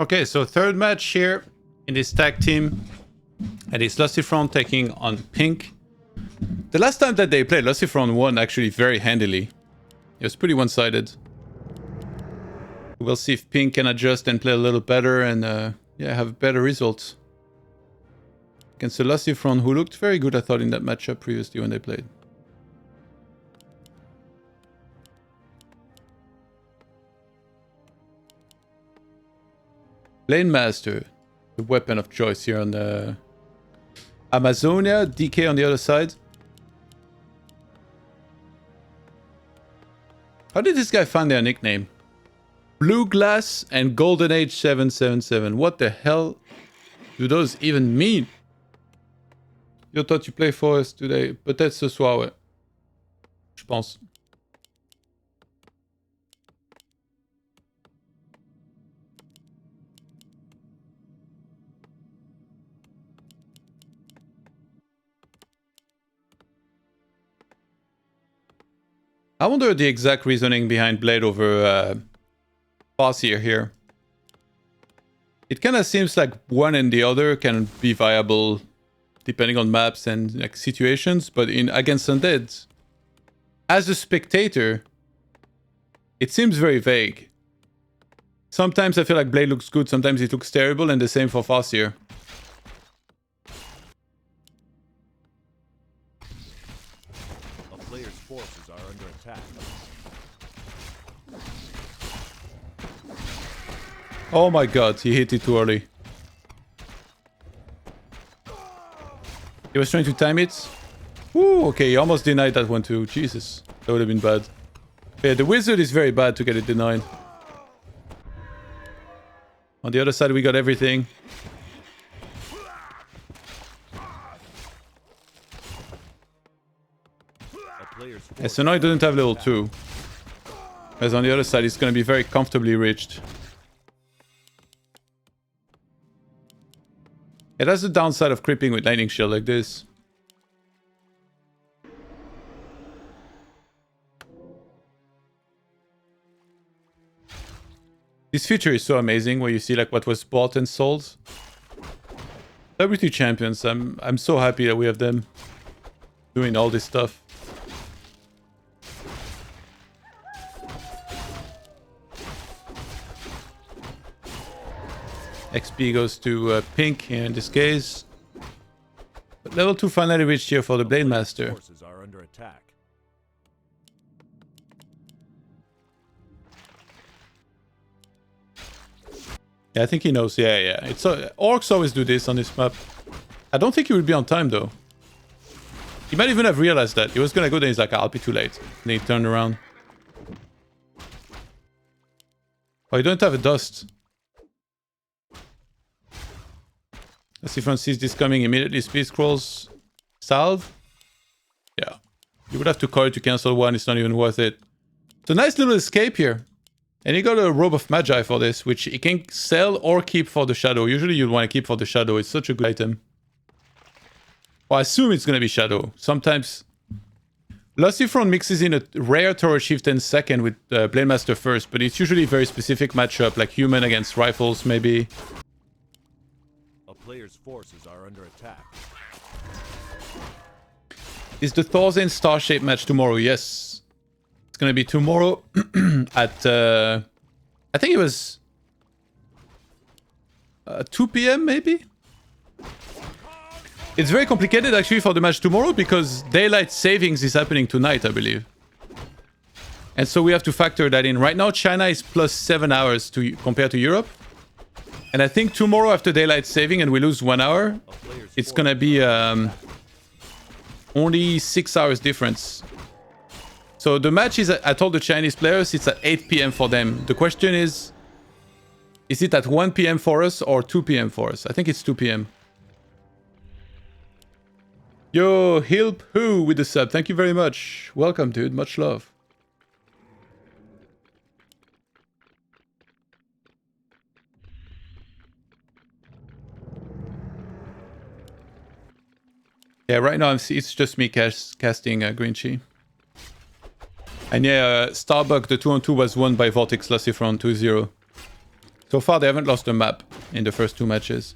Okay, so third match here in this tag team. And it's LucifroN taking on Pink. The last time that they played, LucifroN won actually very handily. It was pretty one-sided. We'll see if Pink can adjust and play a little better and yeah, have better results. Against the LucifroN, who looked very good, I thought, in that matchup previously when they played. Blade Master, the weapon of choice here on the Amazonia. DK on the other side. How did this guy find their nickname? Blue Glass and Golden Age 777. What the hell do those even mean? You thought you play for us today? Peut-être ce soir, ouais. Je pense. I wonder the exact reasoning behind Blade over Farseer here. It kind of seems like one and the other can be viable depending on maps and like situations, but in against Undead, as a spectator, it seems very vague. Sometimes I feel like Blade looks good, sometimes it looks terrible, and the same for Farseer. Forces are under attack. Oh my god, he hit it too early. He was trying to time it. Ooh, okay, he almost denied that one too. Jesus, that would have been bad. Yeah, the wizard is very bad to get it denied. On the other side, we got everything. Yeah, so now he doesn't have level 2. As on the other side, it's going to be very comfortably reached. It has the downside of creeping with lightning shield like this. This feature is so amazing where you see like what was bought and sold. WT champions, I'm so happy that we have them doing all this stuff. XP goes to Pink here in this case. But level 2 finally reached here for the Blade Master. Forces are under attack. Yeah, I think he knows. Yeah. It's orcs always do this on this map. I don't think he would be on time though. He might even have realized that. He was gonna go there, he's like, I'll be too late. And then he turned around. Oh, you don't have a dust. Let's see if Francis sees this coming immediately. Speed scrolls. Salve. Yeah. You would have to call it to cancel one. It's not even worth it. It's a nice little escape here. And he got a Robe of Magi for this, which he can sell or keep for the Shadow. Usually you'd want to keep for the Shadow. It's such a good item. Well, I assume it's going to be Shadow. Sometimes LucifroN mixes in a rare Turret Chieftain second with Blade Master first, but it's usually a very specific matchup, like human against rifles, maybe. A player's forces are under attack. Is the Thorzane Star-shaped match tomorrow? Yes. It's going to be tomorrow at, I think it was 2 p.m. maybe? It's very complicated actually for the match tomorrow because daylight savings is happening tonight, I believe. And so we have to factor that in. Right now, China is plus 7 hours compared to Europe. And I think tomorrow after daylight saving and we lose 1 hour, it's going to be only 6 hours difference. So the match is, I told the Chinese players, it's at 8 p.m. for them. The question is it at 1 p.m. for us or 2 p.m. for us? I think it's 2 p.m. Yo, Hilp Who with the sub. Thank you very much. Welcome, dude. Much love. Yeah, right now it's just me casting Green Chi. And yeah, Starbuck, the 2-on-2 was won by VortiX LucifroN 2-0. So far, they haven't lost a map in the first 2 matches.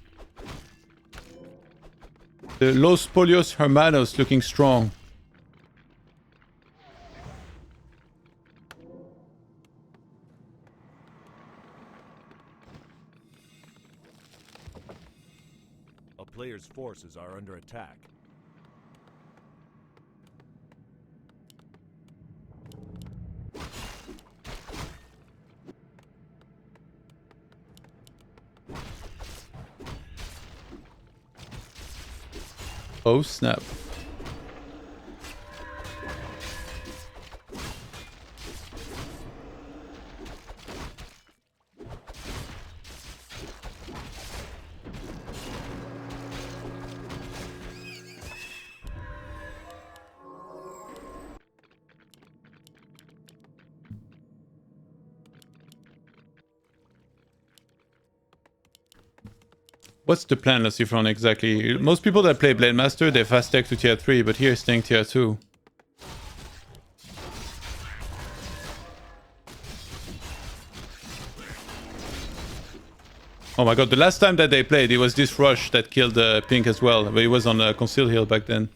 The Los Polios Hermanos looking strong. A player's forces are under attack. Oh snap. What's the plan, LucifroN, exactly? Most people that play Blade Master, they fast tech to tier 3, but here staying tier 2. Oh my god, the last time that they played, it was this rush that killed Pink as well, but it was on Conceal Hill back then.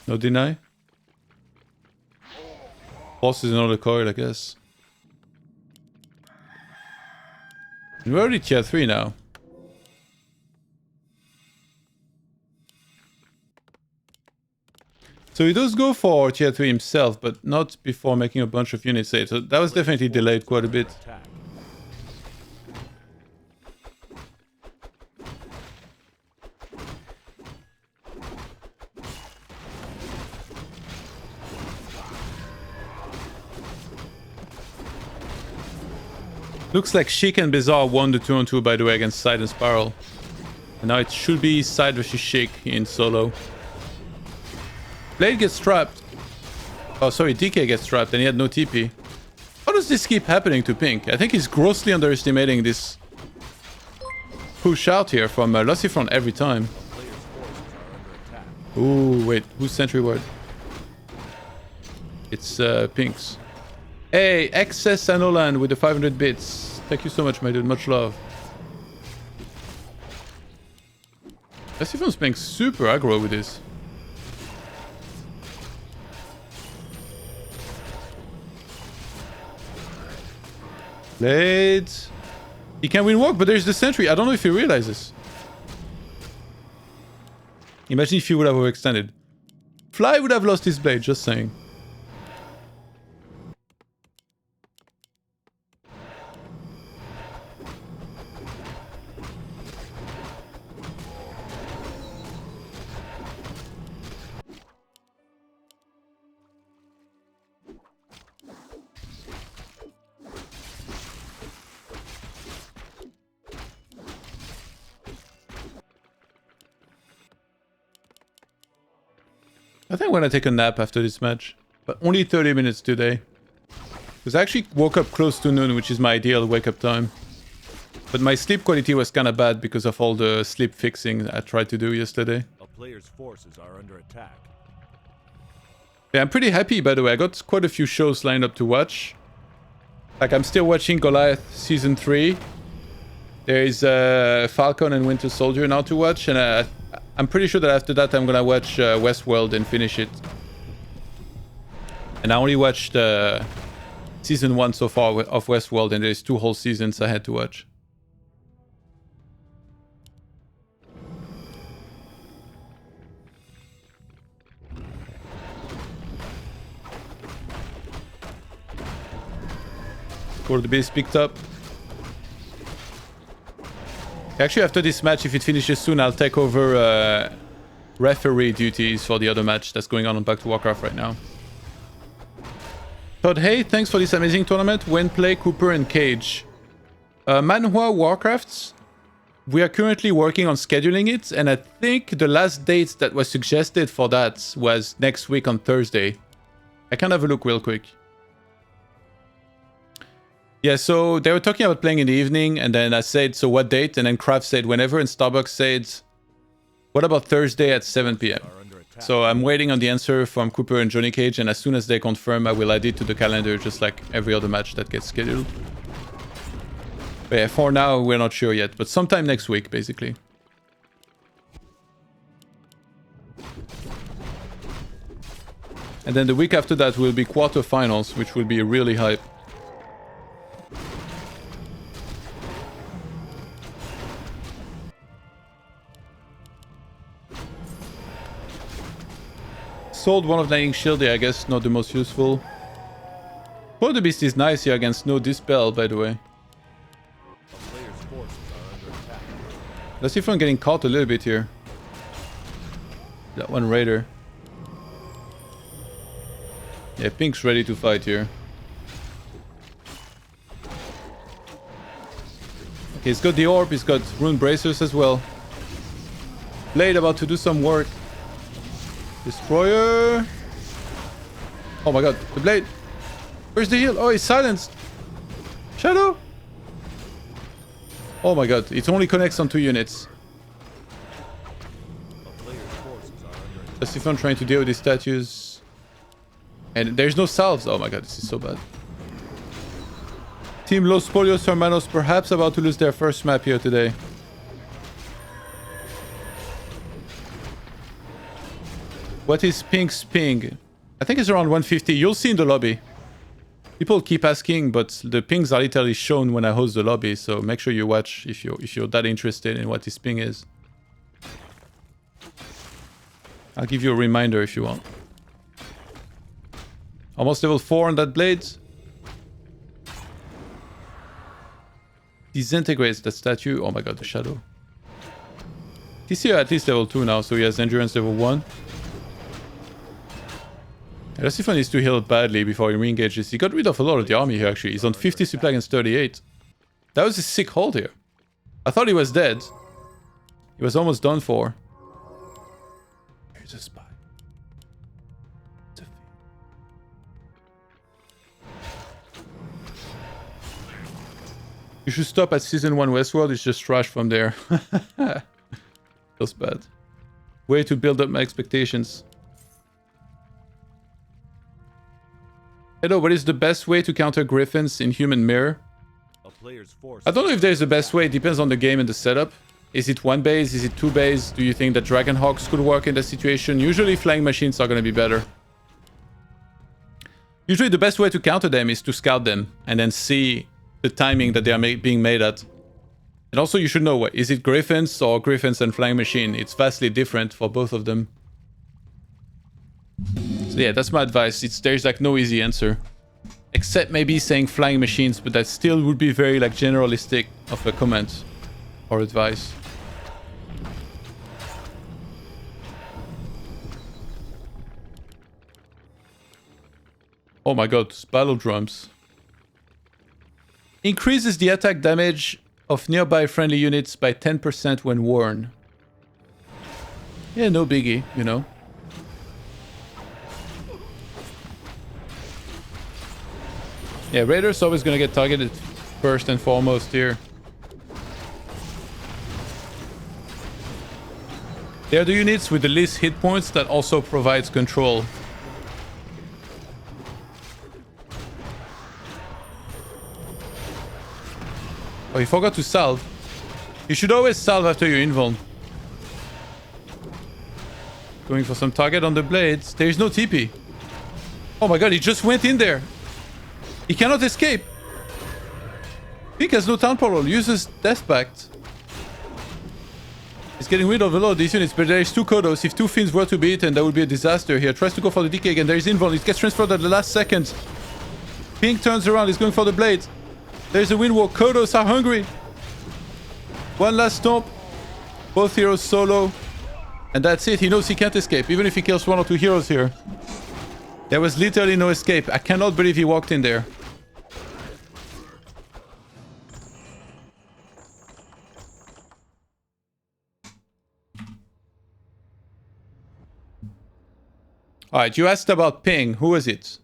No deny? Boss is another coil, I guess. And we're already tier 3 now. So he does go for tier 3 himself, but not before making a bunch of units saved. So that was definitely delayed quite a bit. Looks like Chic and Bizarre won the 2-on-2, by the way, against Side and Spiral. And now it should be Side versus Chic in solo. Blade gets trapped. Oh, sorry, DK gets trapped and he had no TP. How does this keep happening to Pink? I think he's grossly underestimating this push out here from LucifroN every time. Ooh, wait, who's Sentry Ward? It's Pink's. Hey, Excess Anolan with the 500 bits. Thank you so much, my dude. Much love. LucifroN's playing super aggro with this. Blade. He can win walk, but there's the sentry. I don't know if he realizes. Imagine if he would have overextended. Fly would have lost his blade, just saying. I think I'm gonna take a nap after this match, but only 30 minutes today. Because I actually woke up close to noon, which is my ideal wake-up time. But my sleep quality was kind of bad because of all the sleep fixing I tried to do yesterday. A player's forces are under attack. Yeah, I'm pretty happy, by the way. I got quite a few shows lined up to watch. Like, I'm still watching Goliath Season 3. There is Falcon and Winter Soldier now to watch, and I'm pretty sure that after that I'm gonna watch Westworld and finish it. And I only watched Season 1 so far of Westworld, and there's 2 whole seasons I had to watch. Score the base picked up. Actually, after this match, if it finishes soon, I'll take over referee duties for the other match that's going on Back to Warcraft right now. Todd, hey, thanks for this amazing tournament. When play Cooper and Cage. Manhwa Warcrafts, we are currently working on scheduling it, and I think the last date that was suggested for that was next week on Thursday. I can have a look real quick. Yeah, so they were talking about playing in the evening, and then I said, so what date? And then Kraft said whenever, and Starbucks said, what about Thursday at 7 p.m.? So I'm waiting on the answer from Cooper and Johnny Cage, and as soon as they confirm, I will add it to the calendar, just like every other match that gets scheduled. But yeah, for now, we're not sure yet, but sometime next week, basically. And then the week after that will be quarterfinals, which will be really hype. Sold one of Lightning Shield here, I guess, not the most useful. Oh, the Beast is nice here against no Dispel, by the way. LucifroN getting caught a little bit here. That one Raider. Yeah, Pink's ready to fight here. Okay, he's got the Orb, he's got Rune Bracers as well. Blade about to do some work. Destroyer. Oh my god, the Blade. Where's the heal? Oh, he's silenced. Shadow. Oh my god, it only connects on 2 units. LucifroN trying to deal with these statues. And there's no salves. Oh my god, this is so bad. Team Los Polios Hermanos perhaps about to lose their first map here today. What is Pink's ping? I think it's around 150. You'll see in the lobby. People keep asking, but the pings are literally shown when I host the lobby, so make sure you watch if you're that interested in what his ping is. I'll give you a reminder if you want. Almost level 4 on that blade. Disintegrates that statue. Oh my god, the shadow. He's here at least level 2 now, so he has endurance level 1. LucifroN needs to heal badly before he re-engages. He got rid of a lot of the army here, actually. He's on 50 supply against 38. That was a sick hold here. I thought he was dead. He was almost done for. Here's a spy. You should stop at Season 1 Westworld. It's just trash from there. Feels bad. Way to build up my expectations. Hello, what is the best way to counter Griffins in Human Mirror? I don't know if there's a best way. It depends on the game and the setup. Is it 1 base? Is it 2 base? Do you think that Dragonhawks could work in that situation? Usually flying machines are going to be better. Usually the best way to counter them is to scout them and then see the timing that they are being made at. And also you should know, is it Griffins or Griffins and flying machine? It's vastly different for both of them. So yeah, that's my advice. There's like no easy answer. Except maybe saying flying machines, but that still would be very like generalistic of a comment or advice. Oh my god, battle drums. Increases the attack damage of nearby friendly units by 10% when worn. Yeah, no biggie, you know. Yeah, Raider's always gonna get targeted first and foremost here. They are the units with the least hit points that also provides control. Oh, he forgot to salve. You should always salve after your invuln. Going for some target on the blades. There is no TP. Oh my god, he just went in there. He cannot escape. Pink has no town portal. Uses Death Pact. He's getting rid of a lot of these units, but there is 2 Kodos. If 2 Fiends were to be eaten, that would be a disaster here. Tries to go for the DK again. There is invuln. It gets transferred at the last second. Pink turns around. He's going for the blade. There's a wind walk. Kodos are hungry. One last stomp. Both heroes solo. And that's it. He knows he can't escape, even if he kills 1 or 2 heroes here. There was literally no escape. I cannot believe he walked in there. Alright, you asked about ping. Who is it?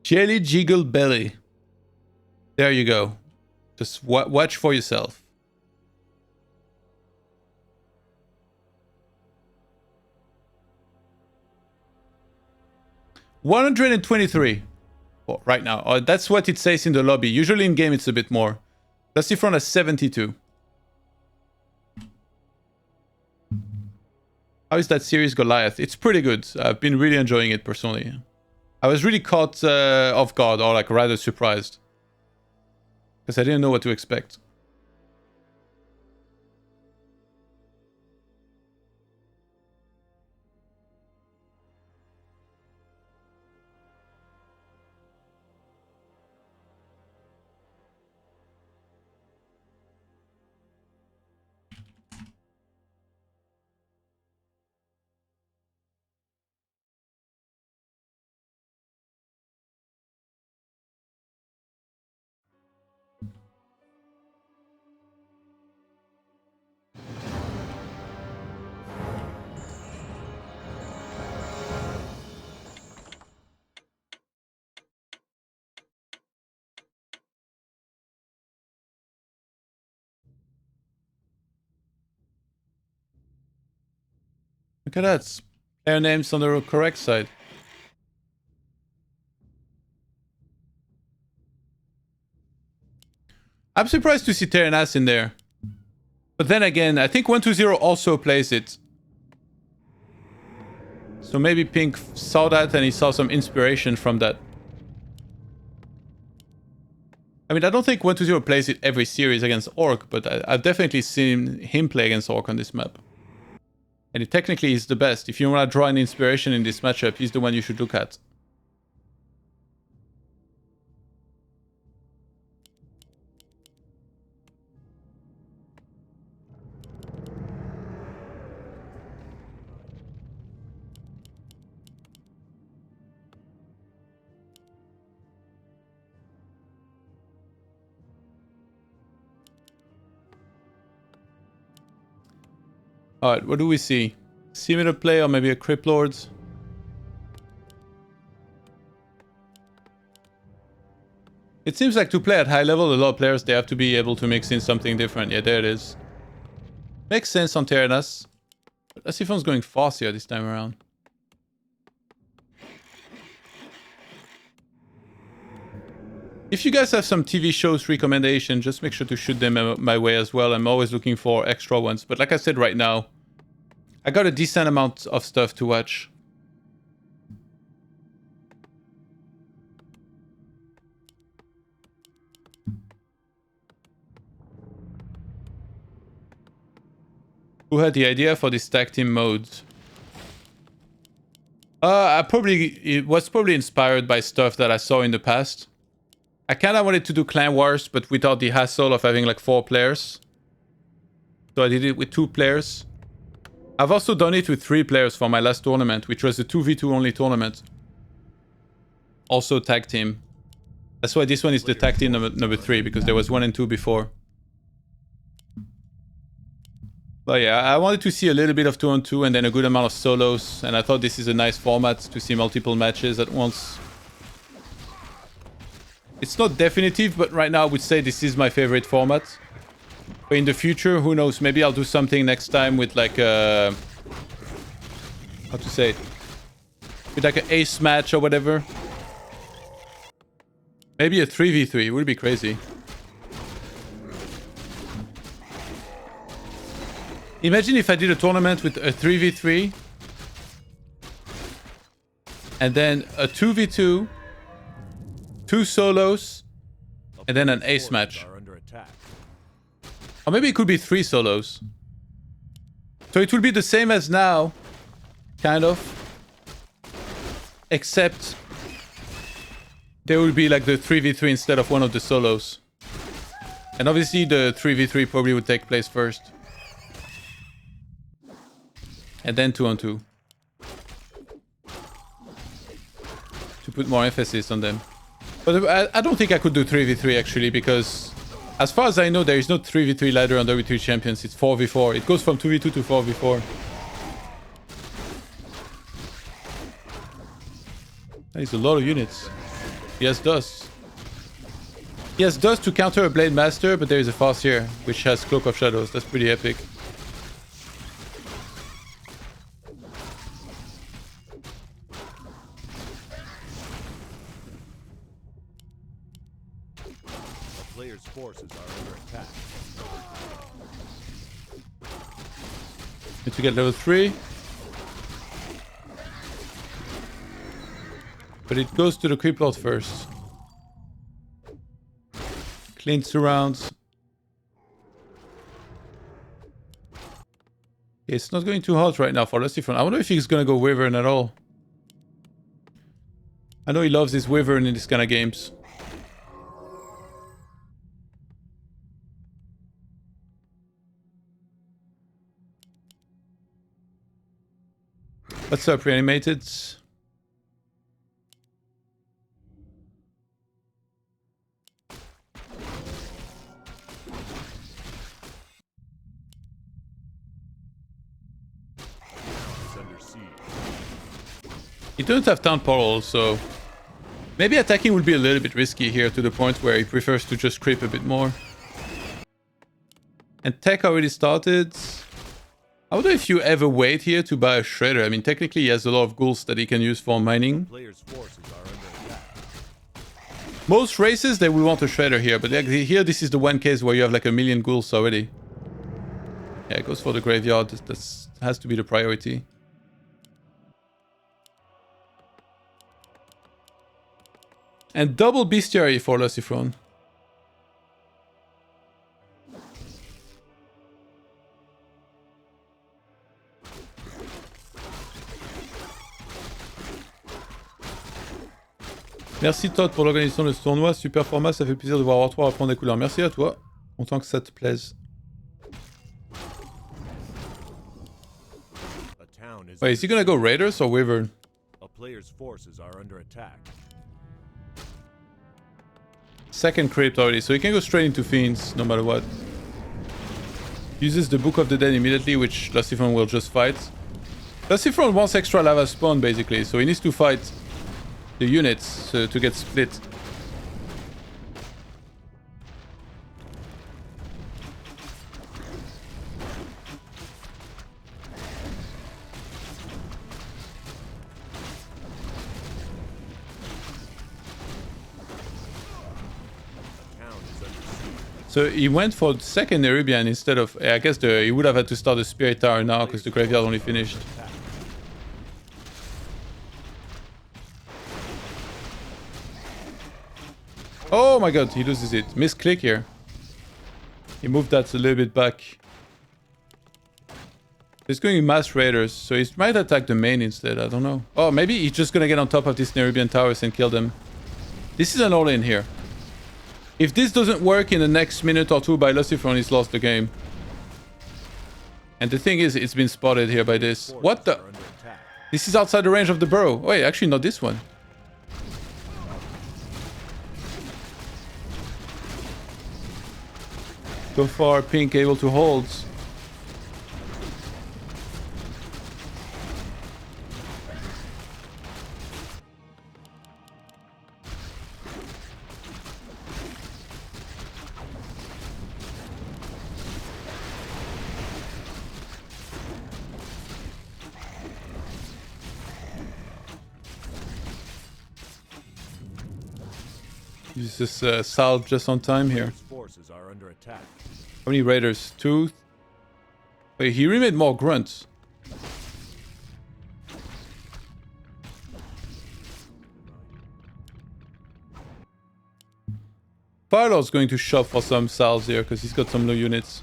Jelly Jiggle Belly. There you go. Just watch for yourself. 123 right now. That's what it says in the lobby. Usually in game it's a bit more. LucifroN has 72. How is that series Goliath? It's pretty good. I've been really enjoying it personally. I was really caught off guard, or like rather surprised, because I didn't know what to expect. Look at that. Player names on the correct side. I'm surprised to see Terranas in there. But then again, I think 120 also plays it. So maybe Pink saw that and he saw some inspiration from that. I mean, I don't think 120 plays it every series against Orc, but I've definitely seen him play against Orc on this map. And it technically is the best. If you want to draw an inspiration in this matchup, he's the one you should look at. Alright, what do we see? Similar play or maybe a Crypt Lord? It seems like to play at high level, a lot of players, they have to be able to mix in something different. Yeah, there it is. Makes sense on Terranas. But LucifroN's going fast here this time around. If you guys have some TV shows recommendation, just make sure to shoot them my way as well. I'm always looking for extra ones. But like I said right now, I got a decent amount of stuff to watch. Who had the idea for this tag team mode? It was probably inspired by stuff that I saw in the past. I kind of wanted to do Clan Wars, but without the hassle of having like 4 players. So I did it with 2 players. I've also done it with 3 players for my last tournament, which was a 2v2 only tournament. Also tag team. That's why this one is the tag team number 3, because there was 1 and 2 before. But yeah, I wanted to see a little bit of 2-on-2 and then a good amount of solos. And I thought this is a nice format to see multiple matches at once. It's not definitive, but right now I would say this is my favorite format. But in the future, who knows? Maybe I'll do something next time with like a... how to say it? With like an ace match or whatever. Maybe a 3v3. It would be crazy. Imagine if I did a tournament with a 3v3. And then a 2v2. 2 solos. And then an ace match. Or maybe it could be 3 solos. So it will be the same as now. Kind of. Except there will be like the 3v3 instead of one of the solos. And obviously the 3v3 probably would take place first. And then 2-on-2. To put more emphasis on them. But I don't think I could do 3v3 actually, because as far as I know, there is no 3v3 ladder on WWE Champions. It's 4v4. It goes from 2v2 to 4v4. That is a lot of units. He has dust. He has dust to counter a Blade Master, but there is a Farseer, which has Cloak of Shadows. That's pretty epic. player's forces are under attack. Need to get level 3. But it goes to the creep lord first. Clean surrounds. It's not going too hot right now for LucifroN. I wonder if he's gonna go Wyvern at all. I know he loves his Wyvern in this kind of games. What's up, Reanimated? He doesn't have town portal, so maybe attacking will be a little bit risky here to the point where he prefers to just creep a bit more. And tech already started. I wonder if you ever wait here to buy a shredder. I mean, technically he has a lot of ghouls that he can use for mining. Most races, they will want a shredder here, but here this is the one case where you have like 1,000,000 ghouls already. Yeah, it goes for the graveyard. That has to be the priority. And double bestiary for LucifroN. Merci Todd pour l'organisation de ce tournoi. Super format, ça fait plaisir de voir War3 reprendre des couleurs. Merci à toi. Content que ça te plaise. Wait, is he gonna go Raiders or Wyvern? A player's forces are under attack. Second crypt already, so he can go straight into Fiends, no matter what. Uses the Book of the Dead immediately, which LucifroN will just fight. LucifroN wants extra lava spawn, basically, so he needs to fight the units to get split. So he went for the second Nerubian instead of... I guess he would have had to start the Spirit Tower now because the graveyard only finished. Oh my god, he loses it. Misclick here. He moved that a little bit back. He's going mass raiders, so he might attack the main instead, I don't know. Oh, maybe he's just gonna get on top of these Nerubian towers and kill them. This is an all-in here. If this doesn't work in the next minute or two by LucifroN, he's lost the game. And the thing is, it's been spotted here by this. What the? This is outside the range of the burrow. Oh, wait, actually not this one. So far, Pink able to hold. Uses Salve just on time here. Forces are under attack. How many raiders? 2? Wait, he remade more grunts. Firelord's going to shove for some salves here because he's got some low units.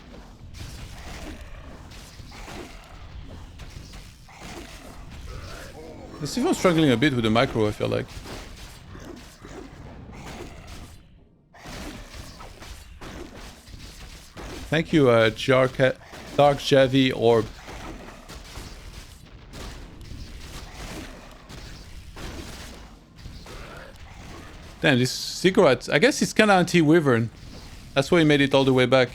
LucifroN's struggling a bit with the micro, I feel like. Thank you, Dark Javi Orb. Damn, this cigarette. I guess it's kind of anti-Wyvern. That's why he made it all the way back.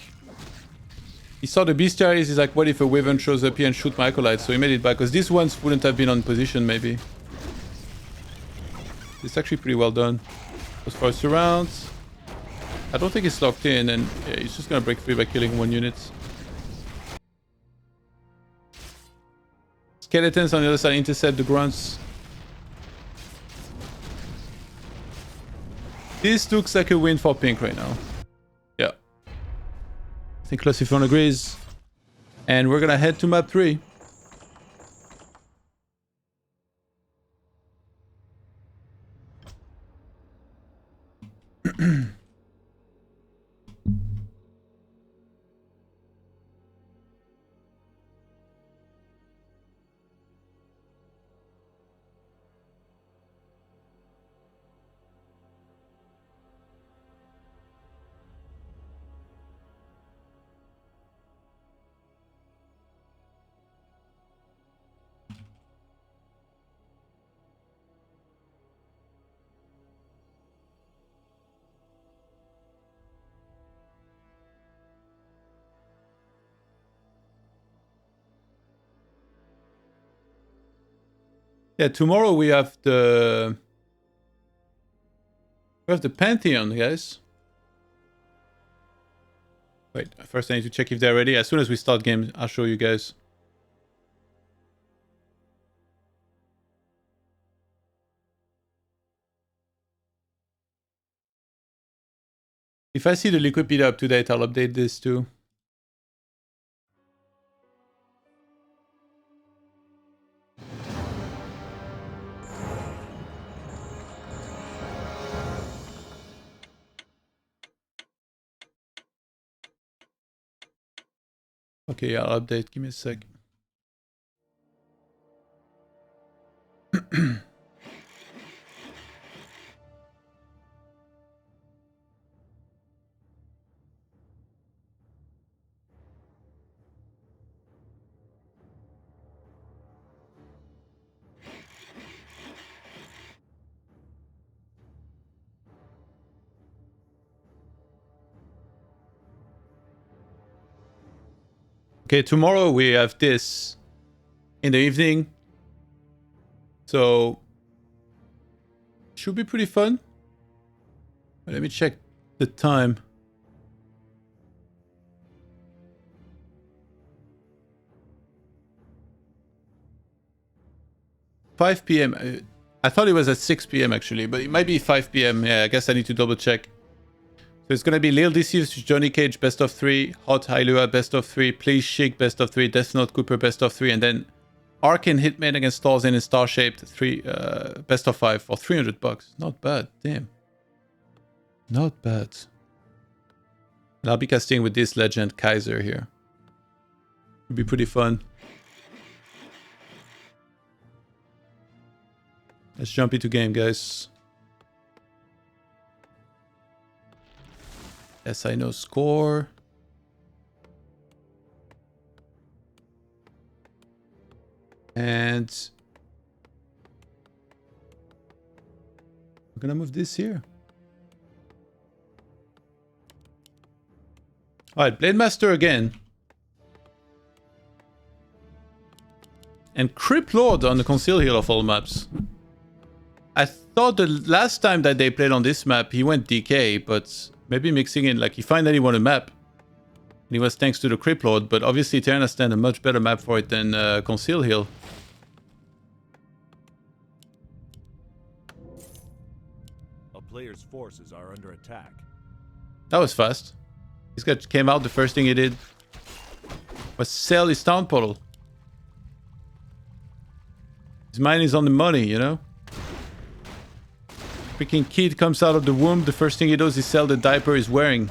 He saw the bestiaries. He's like, what if a Wyvern shows up here and shoot my acolytes? So he made it back, because these ones wouldn't have been on position, maybe. It's actually pretty well done. As far as surrounds, I don't think it's locked in, and yeah, he's just gonna break free by killing one unit. Skeletons on the other side intercept the grunts. This looks like a win for Pink right now. I think LucifroN agrees. And we're gonna head to map 3. Yeah, tomorrow we have the Pantheon, guys. Wait, first I need to check if they're ready. As soon as we start game, I'll show you guys. If I see the Liquipedia up to date, I'll update this too. Okay, I'll update. Give me a sec. Okay, tomorrow we have this in the evening. So, should be pretty fun. Let me check the time. $5 p.m. I thought it was at 6 p.m. actually, but it might be 5 p.m. Yeah, I guess I need to double check. So it's gonna be Lil Decisive, Johnny Cage, best of 3, Hot Hailua, best of 3, Please Chic, best of 3, Death Note Cooper, best of 3, and then Arcane Hitman against Tarzan and Star Shaped 3, best of 5 for $300. Not bad, damn. Not bad. And I'll be casting with this legend Kaiser here. It'll be pretty fun. Let's jump into game, guys. Yes, I know score. And we're gonna move this here. Alright, Blade Master again. And Crypt Lord on the Conceal Heal of all maps. I thought the last time that they played on this map, he went DK, but maybe mixing in, like he finally won a map. And it was thanks to the Crypt Lord, but obviously Terran stand a much better map for it than Conceal Heal. A player's forces are under attack. That was fast. This guy came out, the first thing he did was sell his town portal. His mind is on the money, you know? Freaking kid comes out of the womb, the first thing he does is sell the diaper he's wearing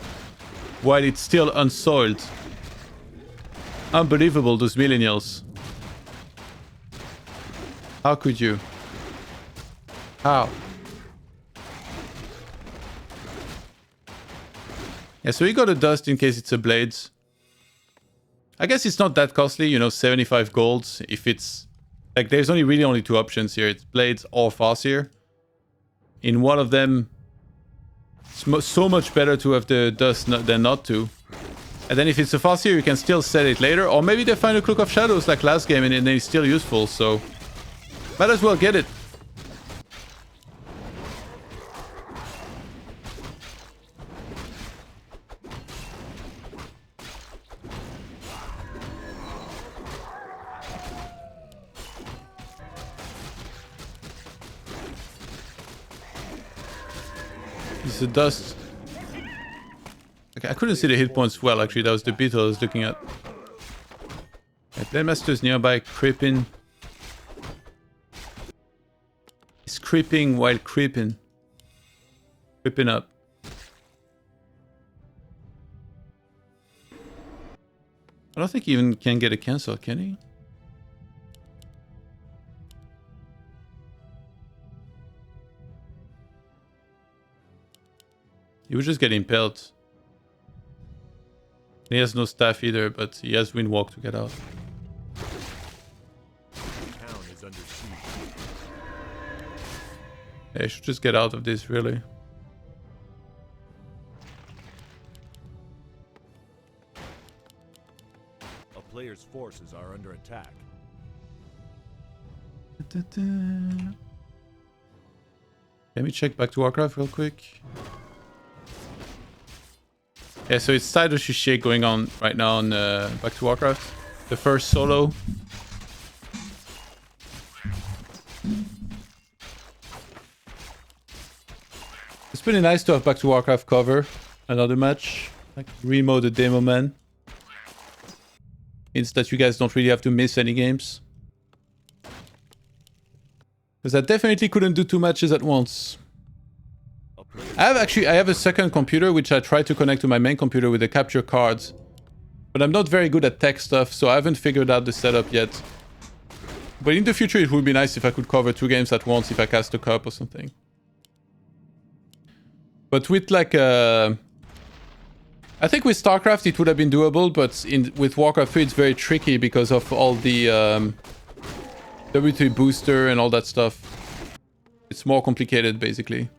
while it's still unsoiled. Unbelievable, those millennials. How could you? How? Yeah, so he got a dust in case it's a blades. I guess it's not that costly, you know, 75 golds. If it's... like, there's only 2 options here. It's blades or Farseer. In one of them, it's so much better to have the dust than not to. And then if it's a Farseer, you can still set it later. Or maybe they find a Cloak of Shadows like last game and then it's still useful, so... might as well get it. It's the dust. I couldn't see the hit points well, actually. That was the beetle I was looking at. Right, Blade nearby, creeping. He's creeping while creeping. Creeping up. I don't think he even can get a cancel, can he? He would just get impaled. He has no staff either, but he has Windwalk to get out. Town is under siege. Yeah, he should just get out of this, really. A player's forces are under attack. Let me check back to Warcraft real quick. Yeah, so it's side versus shake going on right now on back to Warcraft. The first solo. It's pretty nice to have back to Warcraft cover another match. Like Remo the Demo Man. Means that you guys don't really have to miss any games. Because I definitely couldn't do 2 matches at once. I have a second computer which I tried to connect to my main computer with the capture cards. But I'm not very good at tech stuff, so I haven't figured out the setup yet. But in the future it would be nice if I could cover 2 games at once if I cast a cup or something. But with like I think with StarCraft it would have been doable, but with Warcraft 3 it's very tricky because of all the W3 booster and all that stuff. It's more complicated basically.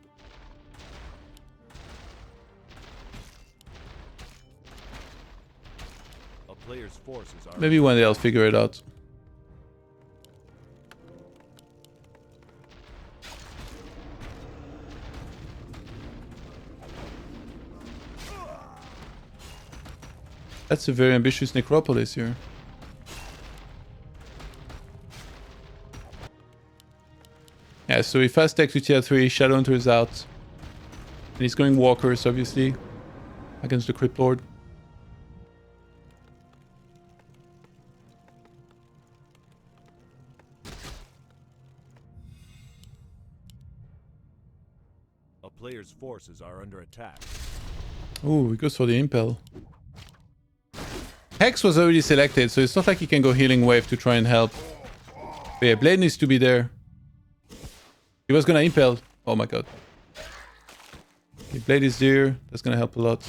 Players' forces are Maybe one day I'll figure it out. That's a very ambitious necropolis here. Yeah, so he fast takes to tier 3, Shadowhunter is out. And he's going walkers, obviously, against the Crypt Lord. a player's forces are under attack. Oh, he goes for the Impel. Hex was already selected, so it's not like he can go Healing Wave to try and help. But yeah, Blade needs to be there. He was gonna Impel. Oh my god. Okay, Blade is there. That's gonna help a lot.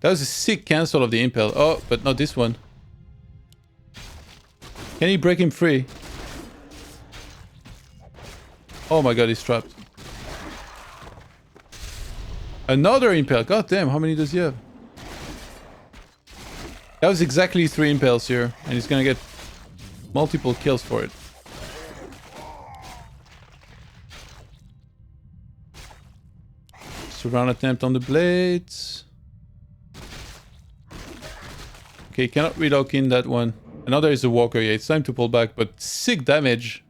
That was a sick cancel of the Impel. Oh, but not this one. Can he break him free? Oh my god, he's trapped. Another Impel. God damn, how many does he have? That was exactly 3 Impels here. And he's gonna get multiple kills for it. Surround attempt on the blades. Okay, cannot relock in that one. Another is a walker. Yeah, it's time to pull back, but sick damage.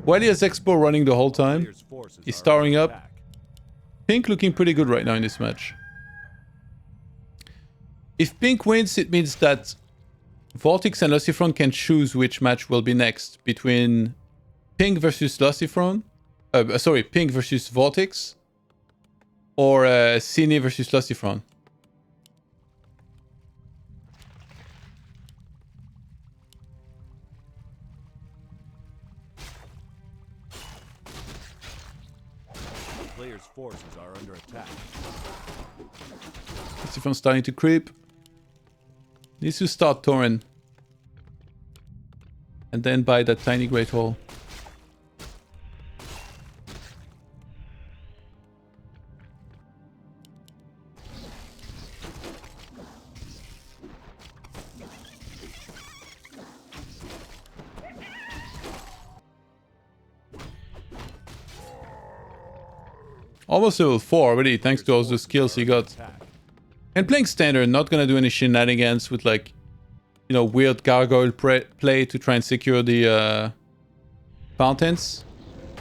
While he has Expo running the whole time, he's starring up. Pink looking pretty good right now in this match. If Pink wins, it means that VortiX and LucifroN can choose which match will be next between Pink versus LucifroN. Sorry, Pink versus VortiX. Or Sini versus LucifroN. Players' forces are under attack. LucifroN starting to creep. Needs to start Torrent. And then buy that tiny Great Hall. Almost level 4 already, thanks to all the skills he got. And playing standard, not gonna do any shenanigans with like, you know, weird gargoyle play to try and secure the fountains.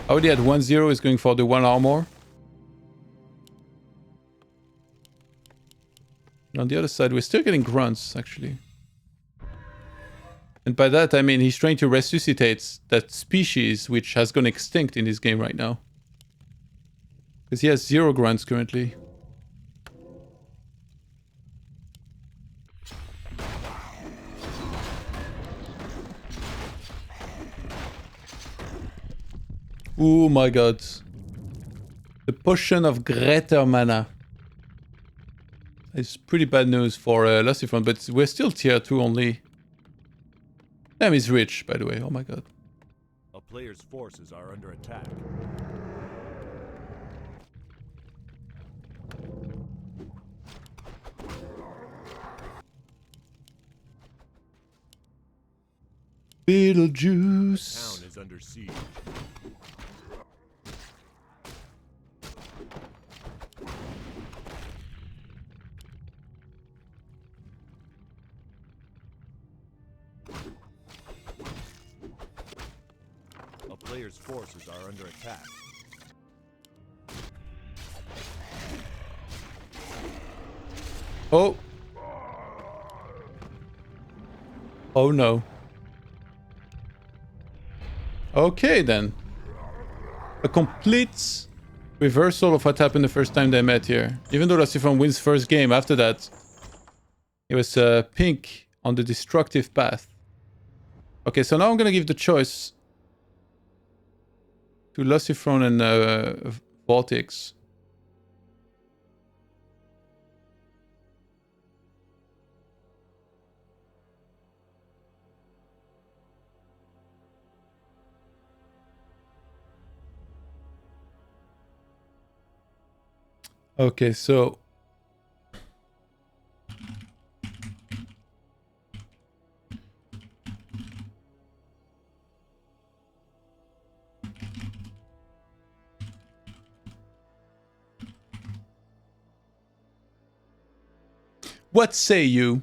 Already at 1-0, he's going for the 1 armor. On the other side, we're still getting grunts, actually. And by that, I mean he's trying to resuscitate that species which has gone extinct in this game right now. Because he has 0 grunts currently. Oh my god. The potion of greater mana. It's pretty bad news for LucifroN, but we're still tier 2 only. Damn, he's rich, by the way. Oh my god. A player's forces are under attack. Beetlejuice. Town is under siege. A player's forces are under attack. Oh. Oh no. Okay then. A complete reversal of what happened the first time they met here. Even though LucifroN wins first game, after that, it was pink on the destructive path. Okay, so now I'm gonna give the choice to LucifroN and VortiX. Okay, so what say you?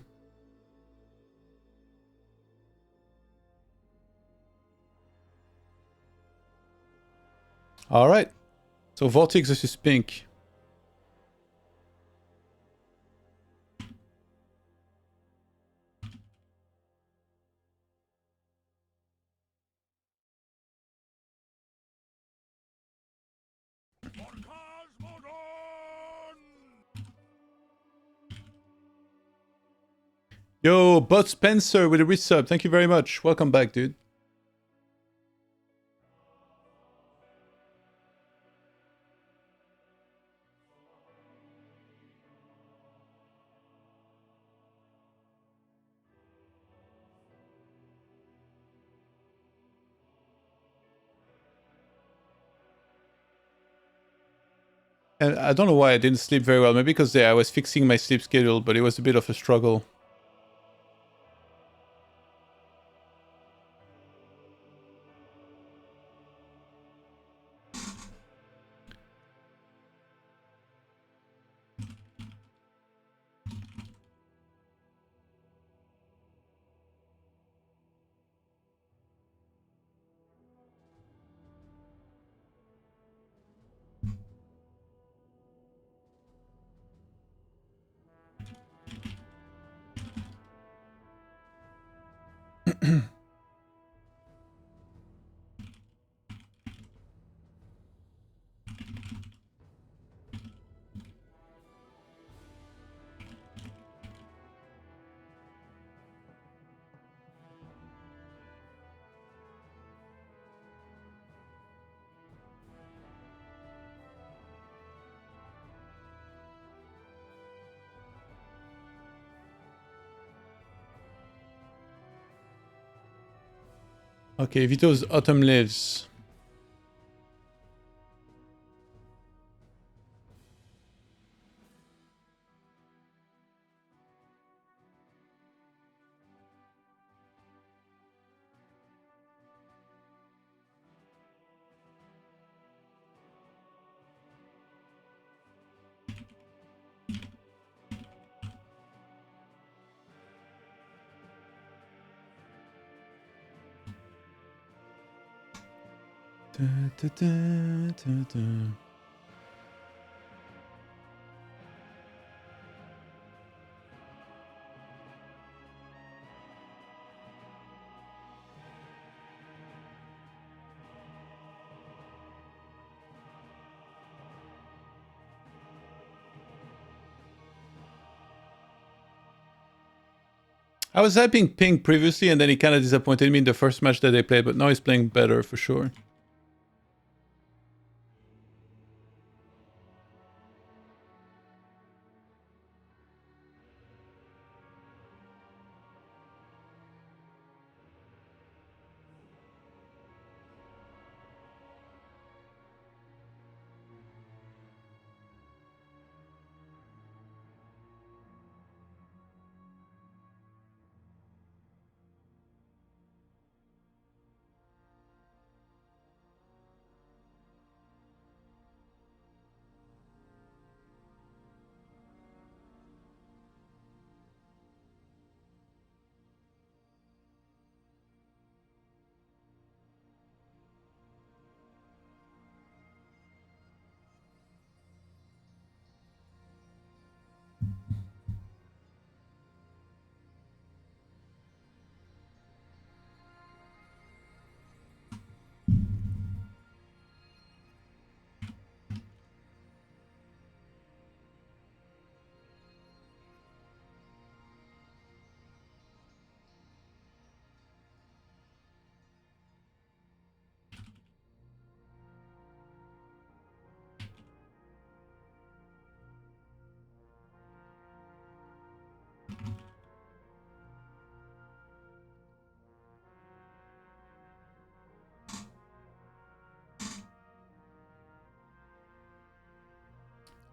All right. So VortiX versus pink. Yo, Bud Spencer with a resub. Thank you very much. Welcome back, dude. And I don't know why I didn't sleep very well. Maybe because I was fixing my sleep schedule, but it was a bit of a struggle. Okay, Vito's Autumn Lives. Da, da, da, da, da. I was hyping Pink previously, and then he kind of disappointed me in the first match that they played, but now he's playing better for sure.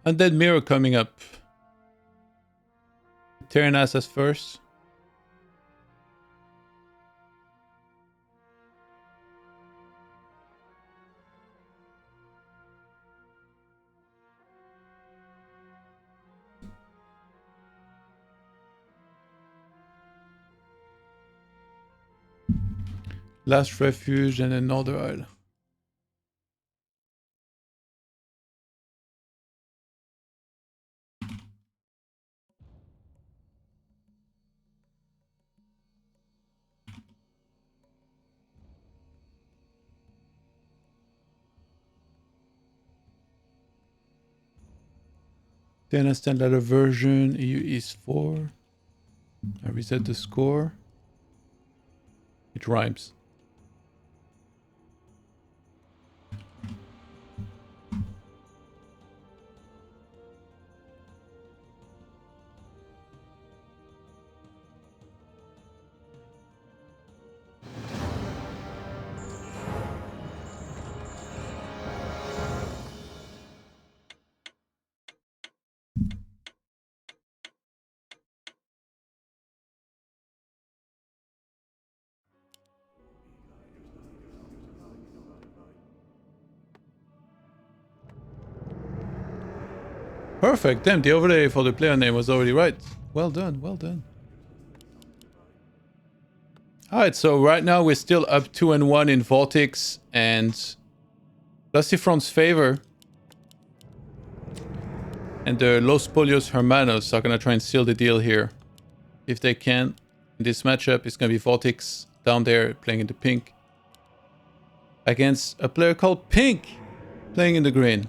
Undead Mirror coming up. Tearing us first. Last Refuge and another isle. Then a standard version, EU is 4. I reset the score. It rhymes. Perfect. Damn, the overlay for the player name was already right. Well done, well done. Alright, so right now we're still up 2-1 in VortiX and LucifroN's favor. And the Los Polios Hermanos are gonna try and seal the deal here. If they can. In this matchup, it's gonna be VortiX down there playing in the pink. Against a player called Pink playing in the green.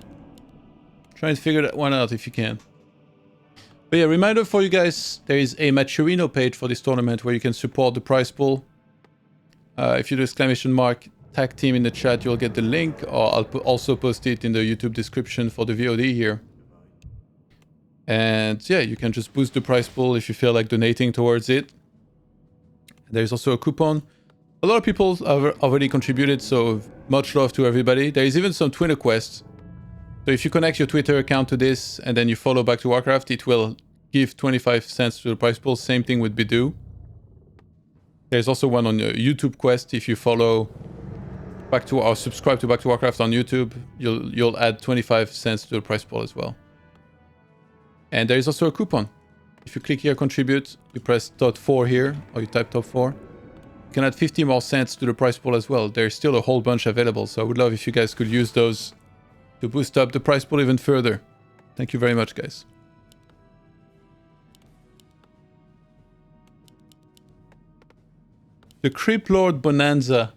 Try and figure that one out if you can. But yeah, reminder for you guys, there is a Maturino page for this tournament where you can support the prize pool. If you do exclamation mark tag team in the chat, you'll get the link, or I'll also post it in the YouTube description for the VOD here. And yeah, you can just boost the prize pool if you feel like donating towards it. There's also a coupon. A lot of people have already contributed, so much love to everybody. There is even some Twitter quests. So if you connect your Twitter account to this and then you follow Back to Warcraft, it will give 25 cents to the prize pool. Same thing with Bidoo. There's also one on YouTube quest. If you follow Back to or subscribe to Back to Warcraft on YouTube, you'll add 25 cents to the prize pool as well. And there is also a coupon. If you click here, contribute, you press .4 here, or you type .4. You can add 50 more cents to the prize pool as well. There's still a whole bunch available, so I would love if you guys could use those to boost up the prize pool even further. Thank you very much, guys. The Creep Lord Bonanza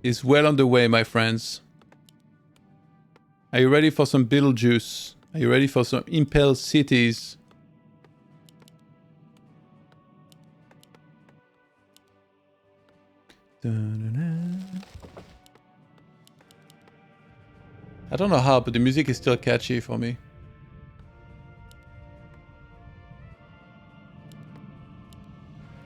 is well on the way, my friends. Are you ready for some Beetlejuice? Are you ready for some Impel Cities? I don't know how, but the music is still catchy for me.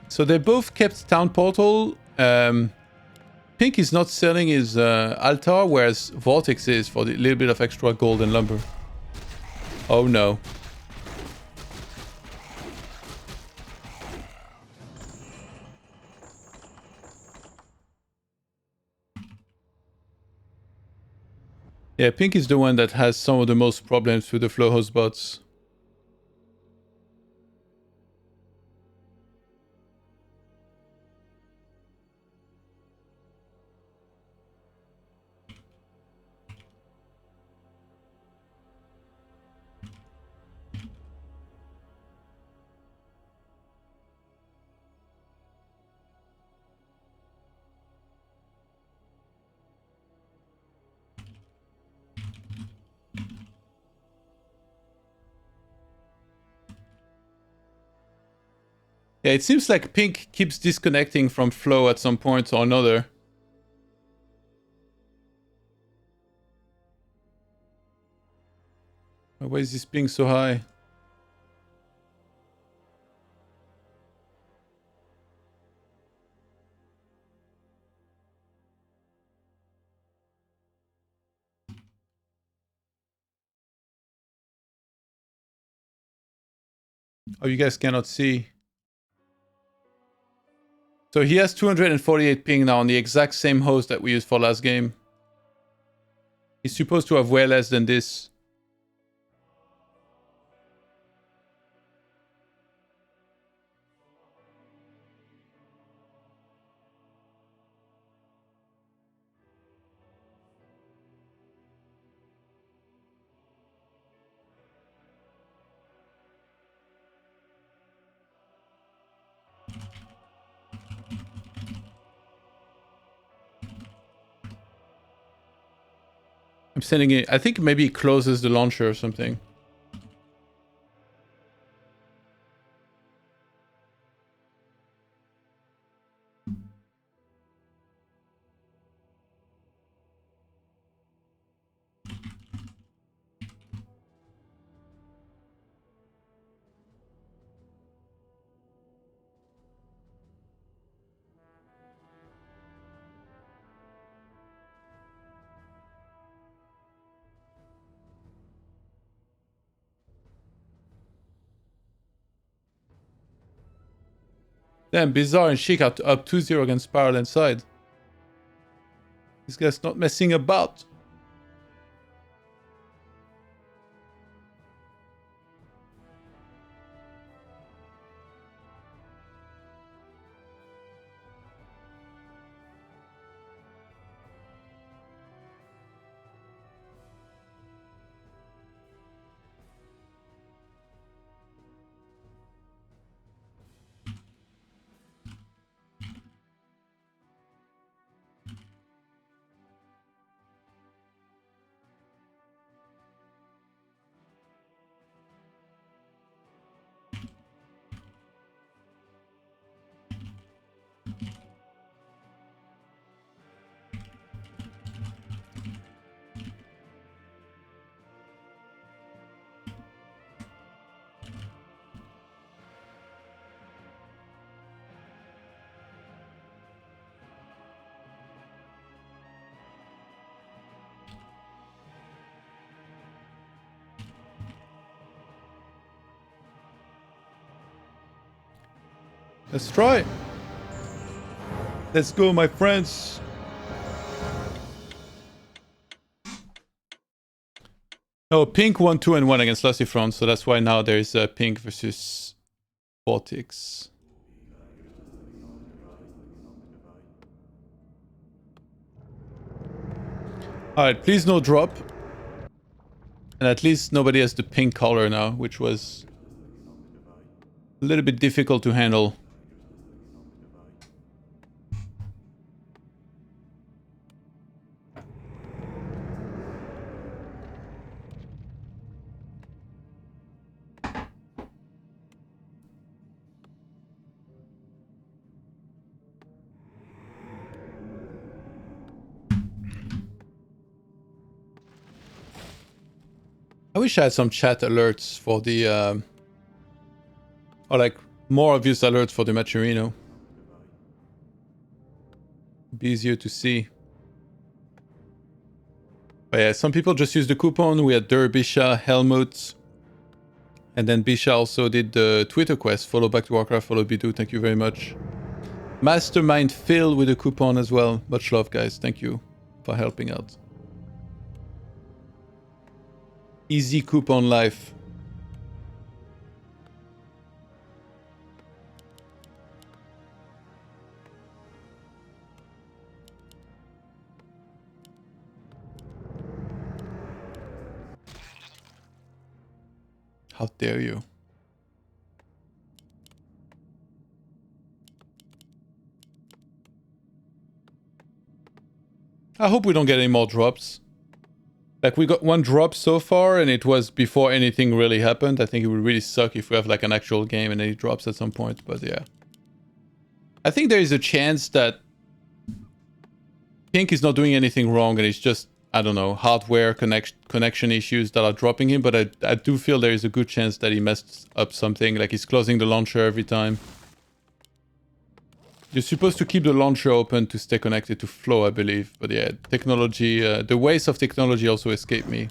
So they both kept Town Portal. Pink is not selling his altar, whereas VortiX is for the little bit of extra gold and lumber. Oh no. Yeah, Pink is the one that has some of the most problems with the flow host bots. Yeah, it seems like Pink keeps disconnecting from flow at some point or another. Why is this ping so high? Oh, you guys cannot see. So he has 248 ping now on the exact same host that we used for last game. He's supposed to have way less than this. I'm sending it. I think maybe he closes the launcher or something. Damn, Bizarre and Chic are up 2-0 against Spiral inside. This guy's not messing about. Let's try. Let's go, my friends. Oh, Pink won 2-1 against LucifroN, so that's why now there is Pink versus VortiX. Alright, please no drop. And at least nobody has the pink color now, which was a little bit difficult to handle. I wish I had some chat alerts for the... or like more obvious alerts for the Maturino. Be easier to see. But yeah, some people just use the coupon. We had Bisha, Helmut. And then Bisha also did the Twitter quest. Follow Back to Warcraft, follow Bidu. Thank you very much. Mastermind Phil with a coupon as well. Much love, guys. Thank you for helping out. Easy coupon life. How dare you? I hope we don't get any more drops. Like, we got one drop so far, and it was before anything really happened. I think it would really suck if we have, like, an actual game and then it drops at some point, but yeah. I think there is a chance that Pink is not doing anything wrong, and it's just, I don't know, hardware connection issues that are dropping him, but I do feel there is a good chance that he messed up something, like he's closing the launcher every time. You're supposed to keep the launcher open to stay connected to Flow, I believe. But yeah, technology, the ways of technology also escape me.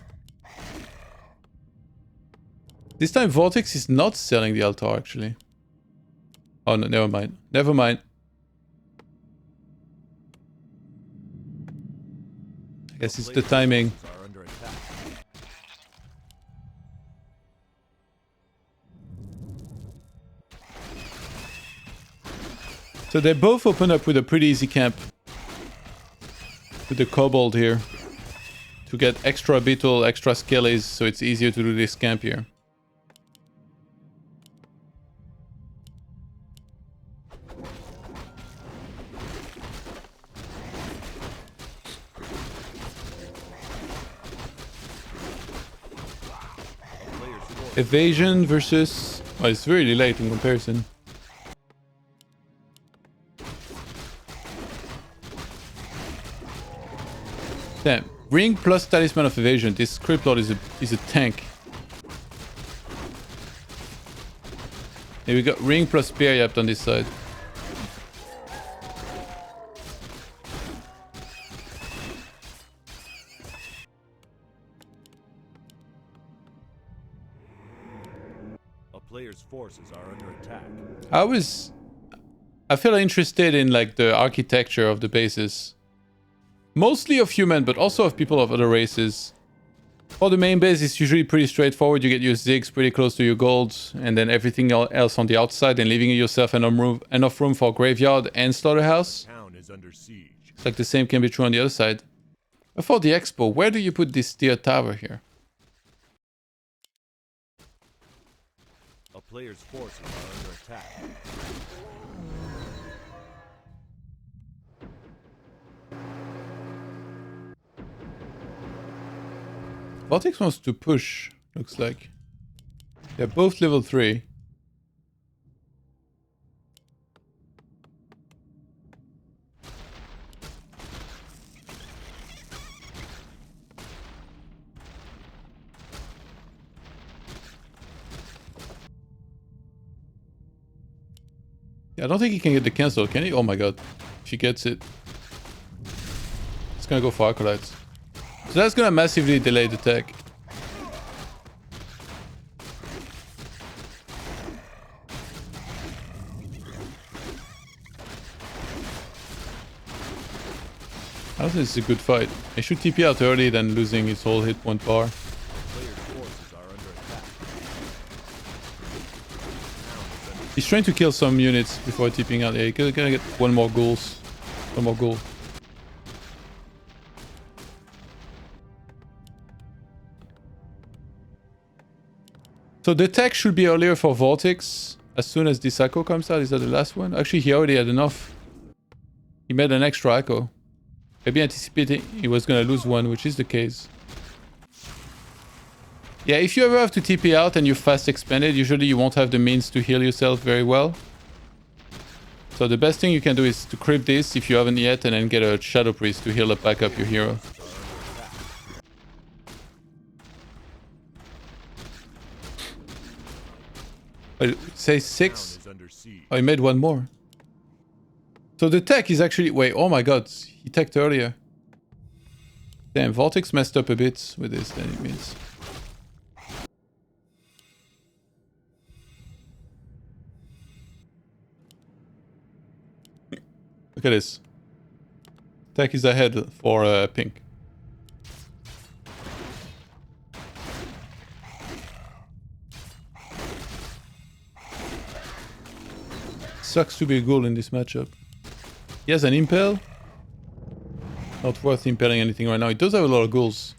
This time VortiX is not selling the altar, actually. Oh, no, never mind. Never mind. I guess it's the timing. So they both open up with a pretty easy camp. With the kobold here. To get extra beetle, extra skellies, so it's easier to do this camp here. Evasion versus... Well, it's really late in comparison. Damn. Ring plus Talisman of Evasion. This Crypt Lord is a tank. Here we got Ring plus Spear Yapt on this side. A player's forces are under attack. I feel interested in like the architecture of the bases. Mostly of human, but also of people of other races. For the main base, it's usually pretty straightforward. You get your zigs pretty close to your golds, and then everything else on the outside, and leaving yourself enough room for graveyard and slaughterhouse. Town is under siege. It's like the same can be true on the other side. But for the expo, where do you put this tier tower here? A player's forces are under attack. VortiX wants to push, looks like. They're both level 3. Yeah, I don't think he can get the cancel, can he? Oh my god. If he gets it. It's gonna go for Acolytes. So that's gonna massively delay the tech. I don't think this is a good fight. He should TP out early than losing his whole hit point bar. He's trying to kill some units before TPing out. Yeah, he's gonna get one more ghouls. One more ghoul. So the tech should be earlier for VortiX as soon as this Echo comes out. Is that the last one? Actually, he already had enough. He made an extra Echo. Maybe anticipating he was going to lose one, which is the case. Yeah, if you ever have to TP out and you fast expanded, usually you won't have the means to heal yourself very well. So the best thing you can do is to crypt this if you haven't yet, and then get a Shadow Priest to heal up back up your hero. Say Town 6. is under siege. Oh, he made one more. So the tech is actually... Wait, oh my god. He teched earlier. Damn, VortiX messed up a bit with this, then it means. Look at this. Tech is ahead for pink. Sucks to be a ghoul in this matchup. He has an impel. Not worth impaling anything right now. It does have a lot of ghouls.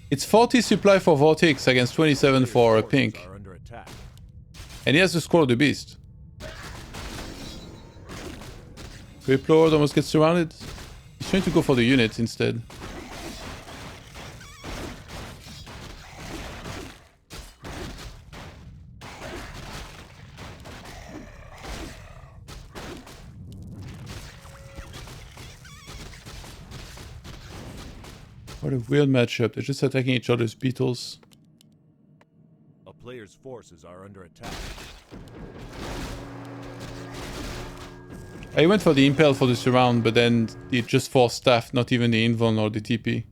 It's 40 supply for VortiX against 27 for pink. Are under attack. And he has the Scroll of the Beast. Grip Lord almost gets surrounded. He's trying to go for the units instead. What a weird matchup. They're just attacking each other's beetles. A player's forces are under attack. I went for the Impel for the surround, but then it just forced staff, not even the invuln or the TP.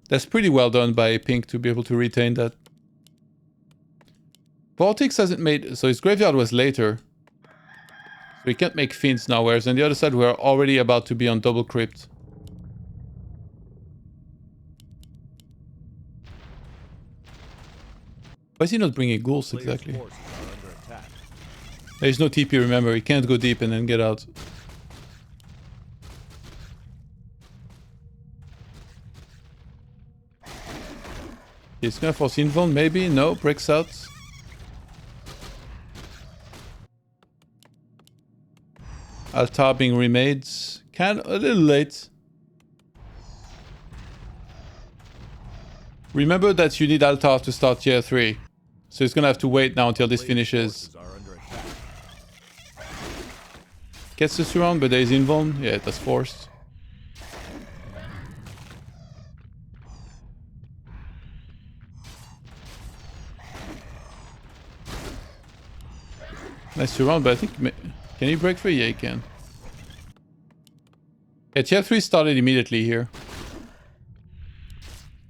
That's pretty well done by Pink to be able to retain that. VortiX hasn't made... So his graveyard was later. So he can't make Fiends now, whereas on the other side we're already about to be on double Crypt. Why is he not bringing ghouls exactly? Forces are under attack. There's no TP, remember. He can't go deep and then get out. He's gonna force invuln, maybe? No, breaks out. Altar being remade. Can a little late. Remember that you need Altar to start tier 3. So he's gonna have to wait now until this finishes. Forces are under attack. Gets the surround, but there is invuln. Yeah, that's forced. Nice surround, but I think... Can he break free? Yeah, he can. Yeah, tier 3 started immediately here.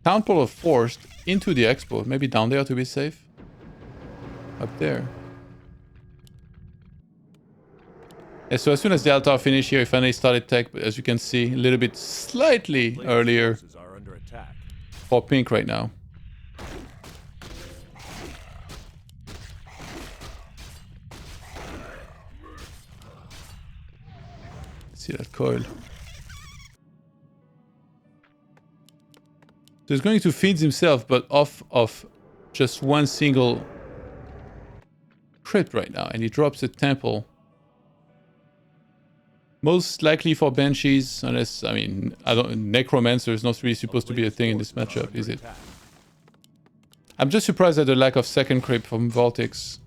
Town Portal forced into the expo. Maybe down there to be safe. Up there. Yeah, so as soon as the altar finished here, he finally started tech, but as you can see, a little bit slightly Player's earlier forces are under attack. for pink right now. See that coil. So he's going to feed himself, but off of just one single crypt right now, and he drops a temple. Most likely for Banshees, unless, I mean, Necromancer is not really supposed to be a thing in this matchup, is it? I'm just surprised at the lack of second crypt from VortiX.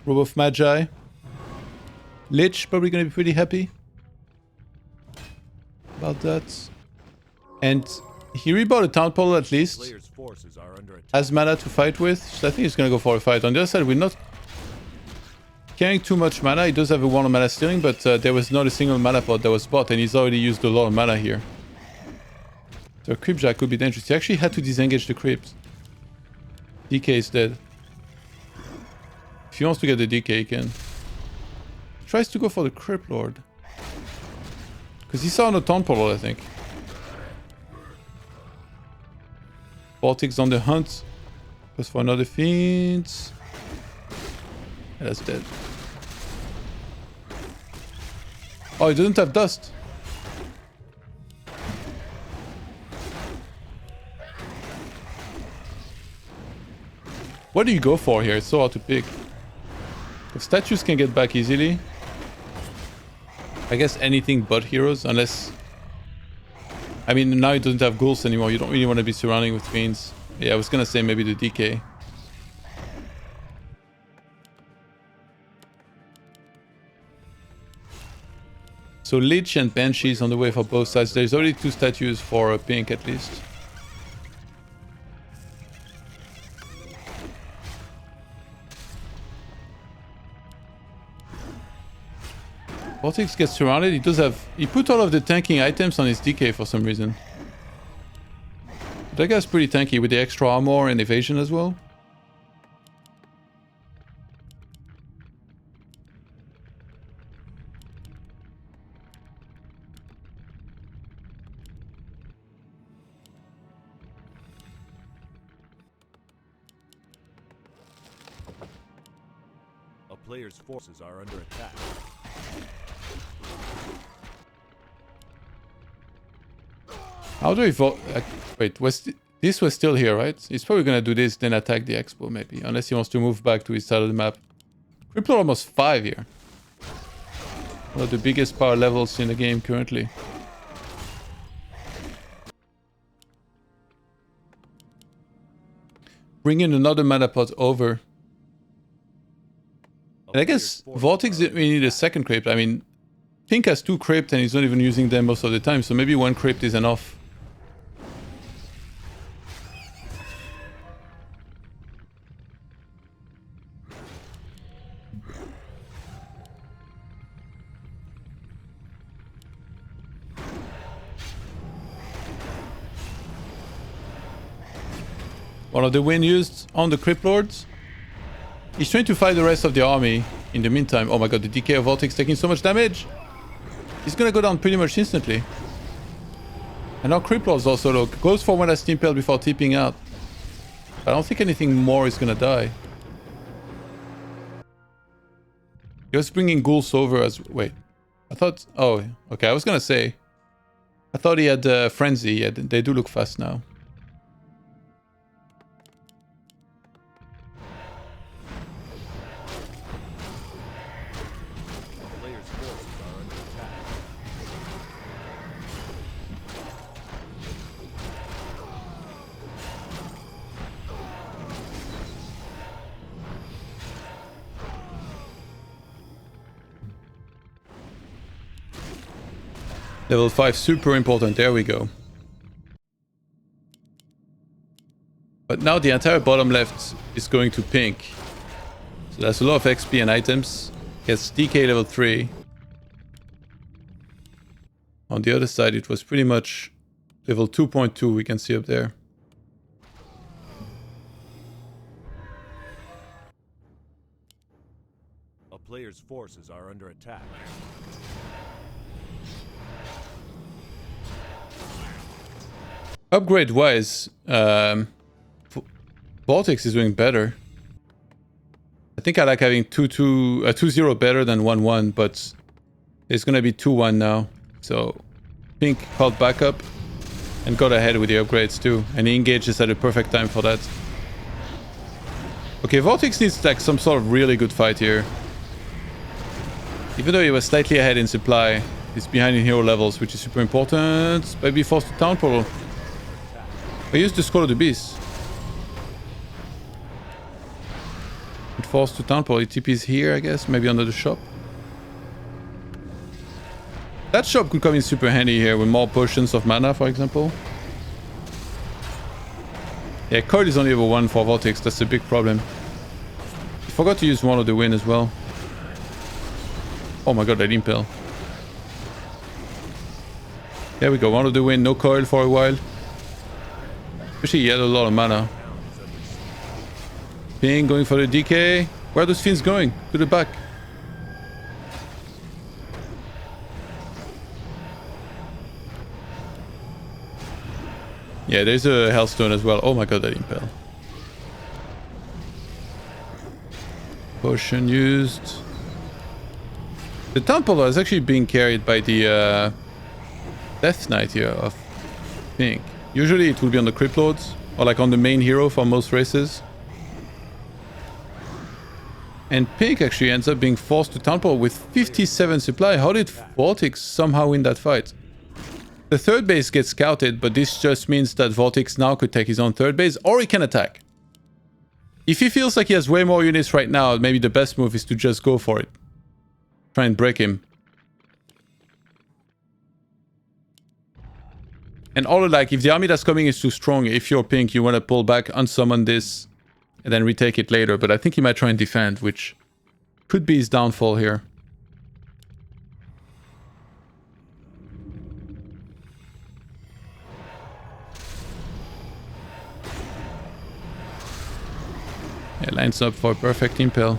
Robe of Magi. Lich probably going to be pretty happy about that. And he rebought a Town Portal at least. Player's forces are under attack. Has mana to fight with. So I think he's going to go for a fight. On the other side, we're not carrying too much mana. He does have a 1 mana stealing, but there was not a single mana pot that was bought, and he's already used a lot of mana here. So Cryptjack could be dangerous. He actually had to disengage the Crypt. DK is dead. If he wants to get the DK, he can. Tries to go for the Crypt Lord. Because he saw no Town Portal, I think. VortiX on the hunt. Goes for another Fiend. Yeah, that's dead. Oh, he doesn't have Dust. What do you go for here? It's so hard to pick. The statues can get back easily. I guess anything but heroes, unless... I mean, now it doesn't have ghouls anymore. You don't really want to be surrounding with fiends. Yeah, I was gonna say maybe the DK. So Lich and Banshees on the way for both sides. There's already 2 statues for pink at least. VortiX gets surrounded. He does have... He put all of the tanking items on his DK for some reason. That guy's pretty tanky with the extra armor and evasion as well. A player's forces are under attack. How do we vote? Wait, this was still here, right? He's probably gonna do this, then attack the expo maybe. Unless he wants to move back to his side of the map. Crippler almost 5 here. One of the biggest power levels in the game currently. Bring in another mana pot over. And I guess VortiX didn't really need a second crypt. I mean, Pink has 2 crypt and he's not even using them most of the time, so maybe 1 crypt is enough. One of the wind used on the Crypt Lords. He's trying to fight the rest of the army in the meantime. Oh my god, the DK of VortiX taking so much damage. He's gonna go down pretty much instantly. And now Crypt Lords also low. Goes for one last Steam Pelt before tipping out. I don't think anything more is gonna die. He was bringing ghouls over as... Wait. I thought... Oh, okay. I was gonna say... I thought he had Frenzy. Yeah, they do look fast now. Level 5, super important. There we go. But now the entire bottom left is going to pink. So that's a lot of XP and items. Gets DK level 3. On the other side, it was pretty much level 2.2 we can see up there. A player's forces are under attack. Upgrade wise, VortiX is doing better. I think I like having 2-0 better than 1-1, but it's gonna be 2-1 now. So Pink called back up and got ahead with the upgrades too, and he engages at the perfect time for that. Okay, VortiX needs like some sort of really good fight here. Even though he was slightly ahead in supply, he's behind in hero levels, which is super important. Maybe forced to town portal. I used the Scroll of the Beast. It forced to town portal. TP's here, I guess. Maybe under the shop. That shop could come in super handy here with more potions of mana, for example. Yeah, coil is only level 1 for VortiX. That's a big problem. I forgot to use one of the wind as well. Oh my god, that impel. There we go, one of the wind, no coil for a while. Especially he had a lot of mana. Ping going for the DK. Where are those fiends going? To the back. Yeah, there's a Hellstone as well. Oh my god, that impel. Potion used. The Temple is actually being carried by the Death Knight here of Pink. Usually it will be on the Crypt Lords, or like on the main hero for most races. And Pink actually ends up being forced to temple with 57 supply. How did VortiX somehow win that fight? The third base gets scouted, but this just means that VortiX now could take his own third base, or he can attack. If he feels like he has way more units right now, maybe the best move is to just go for it. Try and break him. And all like, if the army that's coming is too strong, if you're Pink, you want to pull back, unsummon this, and then retake it later. But I think he might try and defend, which could be his downfall here. Yeah, lines up for a perfect impel.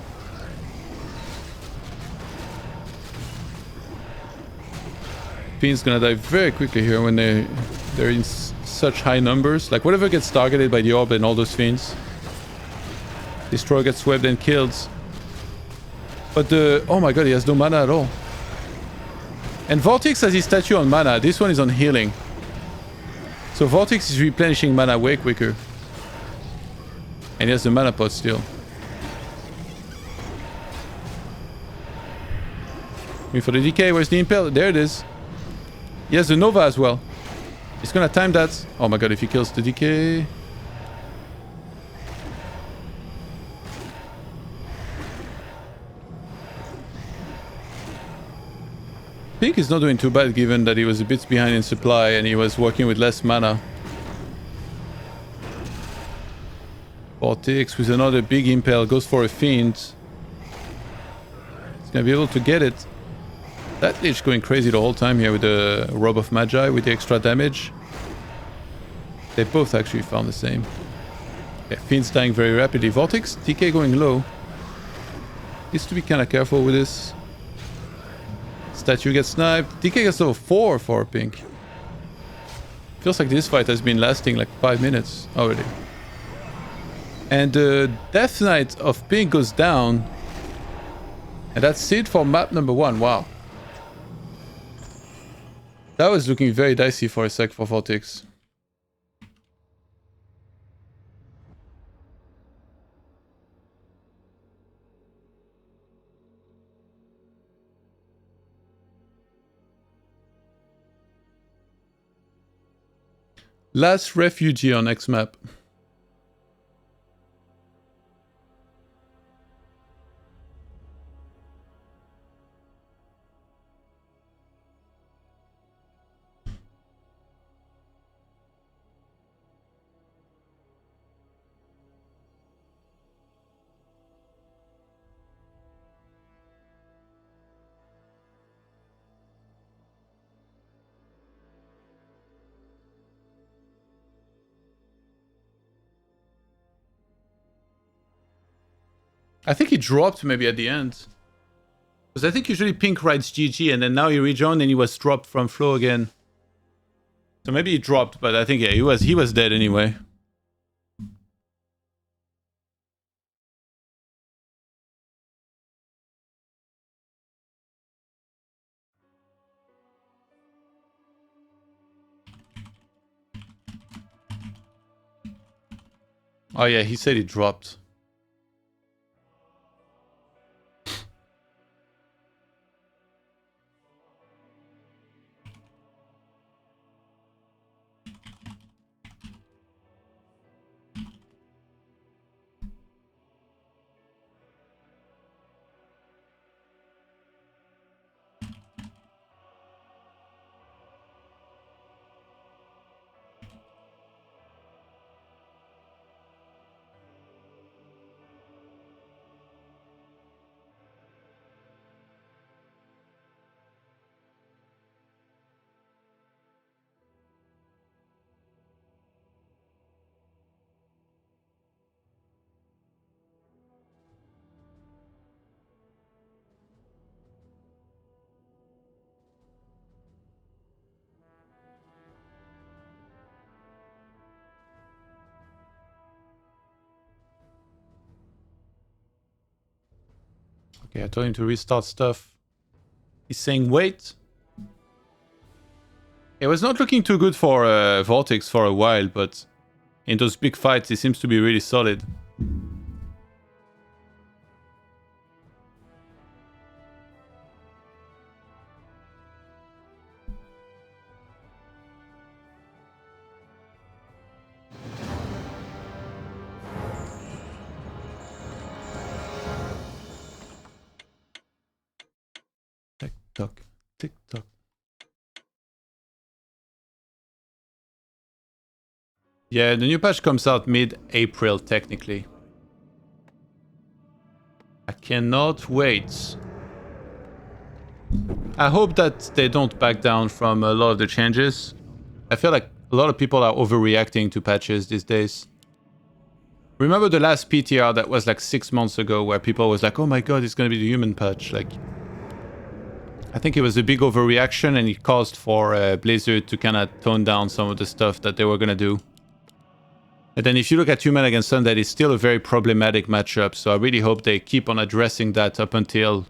Fiend's gonna die very quickly here when they're in such high numbers. Like, whatever gets targeted by the orb and all those Fiends. Destroyer gets swept and killed. But the... Oh my god, he has no mana at all. And VortiX has his statue on mana. This one is on healing. So VortiX is replenishing mana way quicker. And he has the mana pot still. Wait for the decay. Where's the impel? There it is. He has the Nova as well. He's gonna time that. Oh my god, if he kills the decay... Pink is not doing too bad given that he was a bit behind in supply and he was working with less mana. VortiX with another big impel goes for a Fiend. He's gonna be able to get it. That Lich going crazy the whole time here with the Robe of Magi with the extra damage. They both actually found the same. Yeah, Fiend's dying very rapidly. VortiX, DK going low. Needs to be kind of careful with this. Statue gets sniped. DK gets level 4 for Pink. Feels like this fight has been lasting like 5 minutes already. And the Death Knight of Pink goes down. And that's it for map number 1. Wow. That was looking very dicey for a sec for VortiX. Last refugee on X map. I think he dropped maybe at the end. Because I think usually Pink writes GG and then now he rejoined and he was dropped from flow again. So maybe he dropped, but I think yeah, he was dead anyway. Oh yeah, he said he dropped. Okay, I told him to restart stuff. He's saying wait. It was not looking too good for VortiX for a while, but in those big fights he seems to be really solid. Tick-tock, tick-tock. Yeah, the new patch comes out mid-April, technically. I cannot wait. I hope that they don't back down from a lot of the changes. I feel like a lot of people are overreacting to patches these days. Remember the last PTR that was like 6 months ago where people was like, oh my god, it's gonna be the human patch. Like, I think it was a big overreaction and it caused for Blizzard to kind of tone down some of the stuff that they were gonna do. And then if you look at Human against Undead, it's still a very problematic matchup, so I really hope they keep on addressing that up until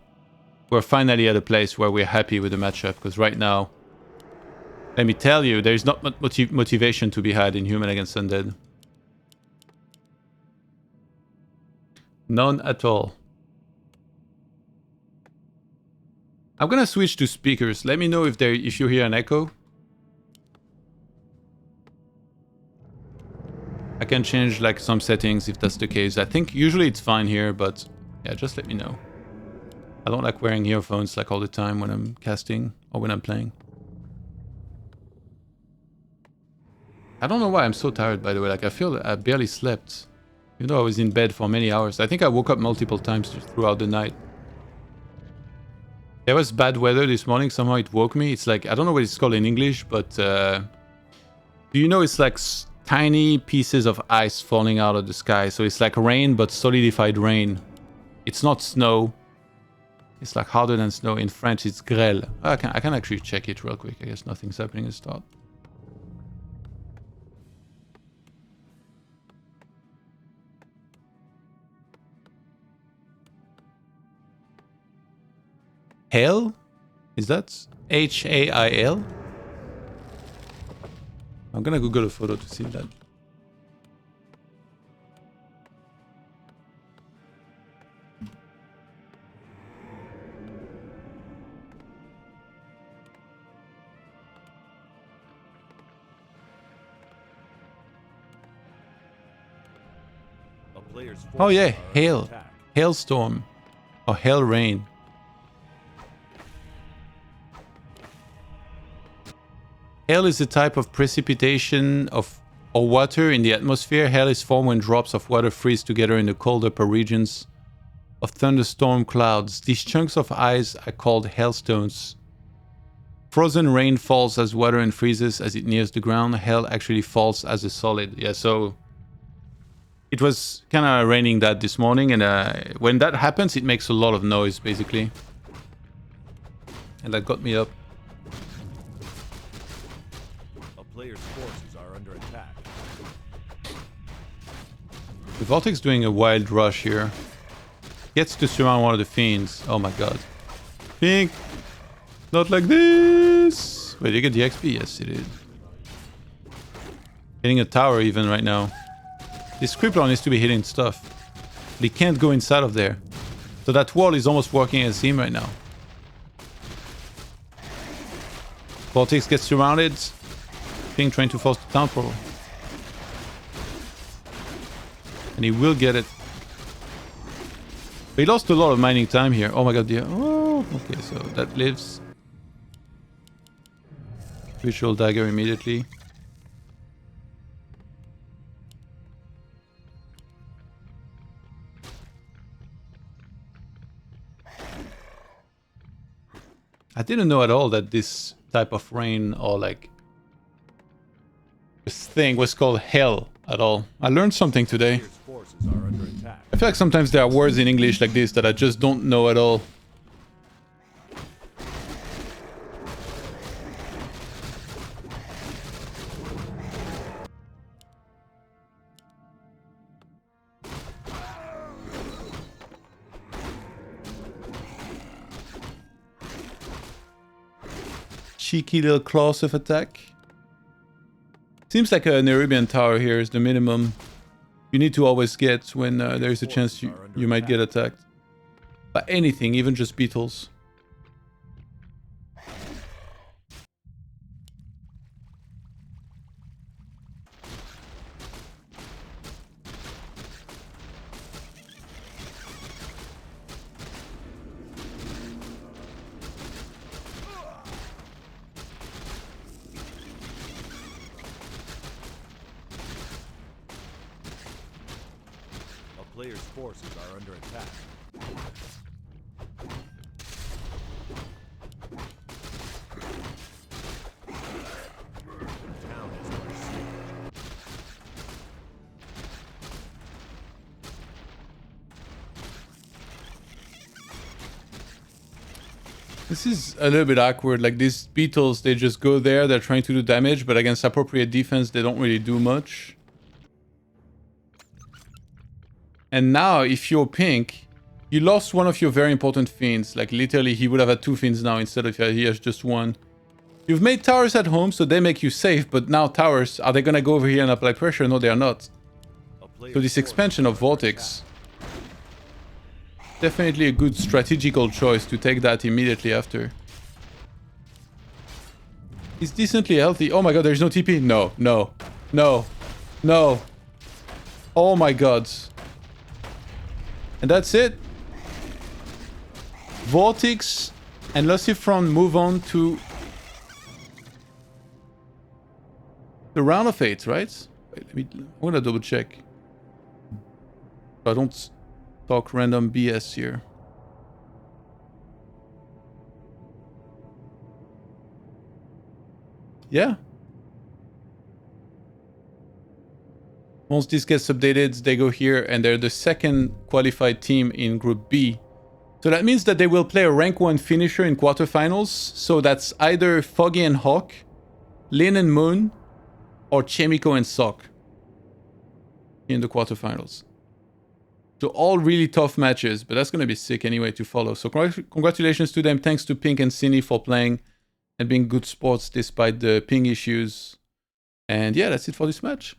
we're finally at a place where we're happy with the matchup, because right now, let me tell you, there's not much motivation to be had in Human against Undead. None at all. I'm gonna switch to speakers. Let me know if you hear an echo. I can change like some settings if that's the case. I think usually it's fine here, but yeah, just let me know. I don't like wearing earphones like all the time when I'm casting or when I'm playing. I don't know why I'm so tired, by the way. Like, I feel I barely slept. Even though I was in bed for many hours. I think I woke up multiple times throughout the night. There was bad weather this morning. Somehow it woke me. It's like, I don't know what it's called in English, but do you know it's like tiny pieces of ice falling out of the sky. So it's like rain, but solidified rain. It's not snow. It's like harder than snow. In French, it's grêle. I can actually check it real quick. I guess nothing's happening at the start. Hail? Is that H-A-I-L? I'm gonna Google a photo to see that. Oh yeah, hail. Hailstorm. Or hail rain. Hail is a type of precipitation or water in the atmosphere. Hail is formed when drops of water freeze together in the cold upper regions of thunderstorm clouds. These chunks of ice are called hailstones. Frozen rain falls as water and freezes as it nears the ground. Hail actually falls as a solid. Yeah, so it was kind of raining that this morning, and when that happens, it makes a lot of noise, basically. And that got me up. Player's forces are under attack. The VortiX doing a wild rush here. Gets to surround one of the fiends. Oh my god. Pink! Not like this! Wait, you get the XP? Yes, he did. Hitting a tower even right now. This Creeper needs to be hitting stuff. But he can't go inside of there. So that wall is almost working as him right now. VortiX gets surrounded. Trying to force the town portal. And he will get it. But he lost a lot of mining time here. Oh my god, yeah. Oh, okay, so that lives. Visual dagger immediately. I didn't know at all that this type of rain or like this thing was called hell at all. I learned something today. I feel like sometimes there are words in English like this that I just don't know at all. Cheeky little claws of attack. Seems like a Nerubian tower here is the minimum you need to always get when there's a chance you might get attacked. By anything, even just beetles. player's forces are under attack. Town is under siege. This is a little bit awkward. Like these beetles, they just go there, they're trying to do damage, but against appropriate defense, they don't really do much. And now, if you're pink, you lost one of your very important fiends. Like literally, he would have had 2 fiends now instead of he has just 1. You've made towers at home, so they make you safe, but now towers, are they gonna go over here and apply pressure? No, they are not. So this expansion of VortiX, definitely a good strategical choice to take that immediately after. He's decently healthy. Oh my god, there's no TP? No, no, no, no. Oh my god. And that's it. VortiX and LucifroN move on to the round of 8, right? Wait, I'm gonna double check. So I don't talk random BS here. Yeah. Once this gets updated, they go here and they're the second qualified team in Group B. So that means that they will play a rank 1 finisher in quarterfinals. So that's either Foggy and Hawk, Lin and Moon, or Chemico and Sock in the quarterfinals. So all really tough matches, but that's going to be sick anyway to follow. So congratulations to them. Thanks to Pink and Sini for playing and being good sports despite the ping issues. And yeah, that's it for this match.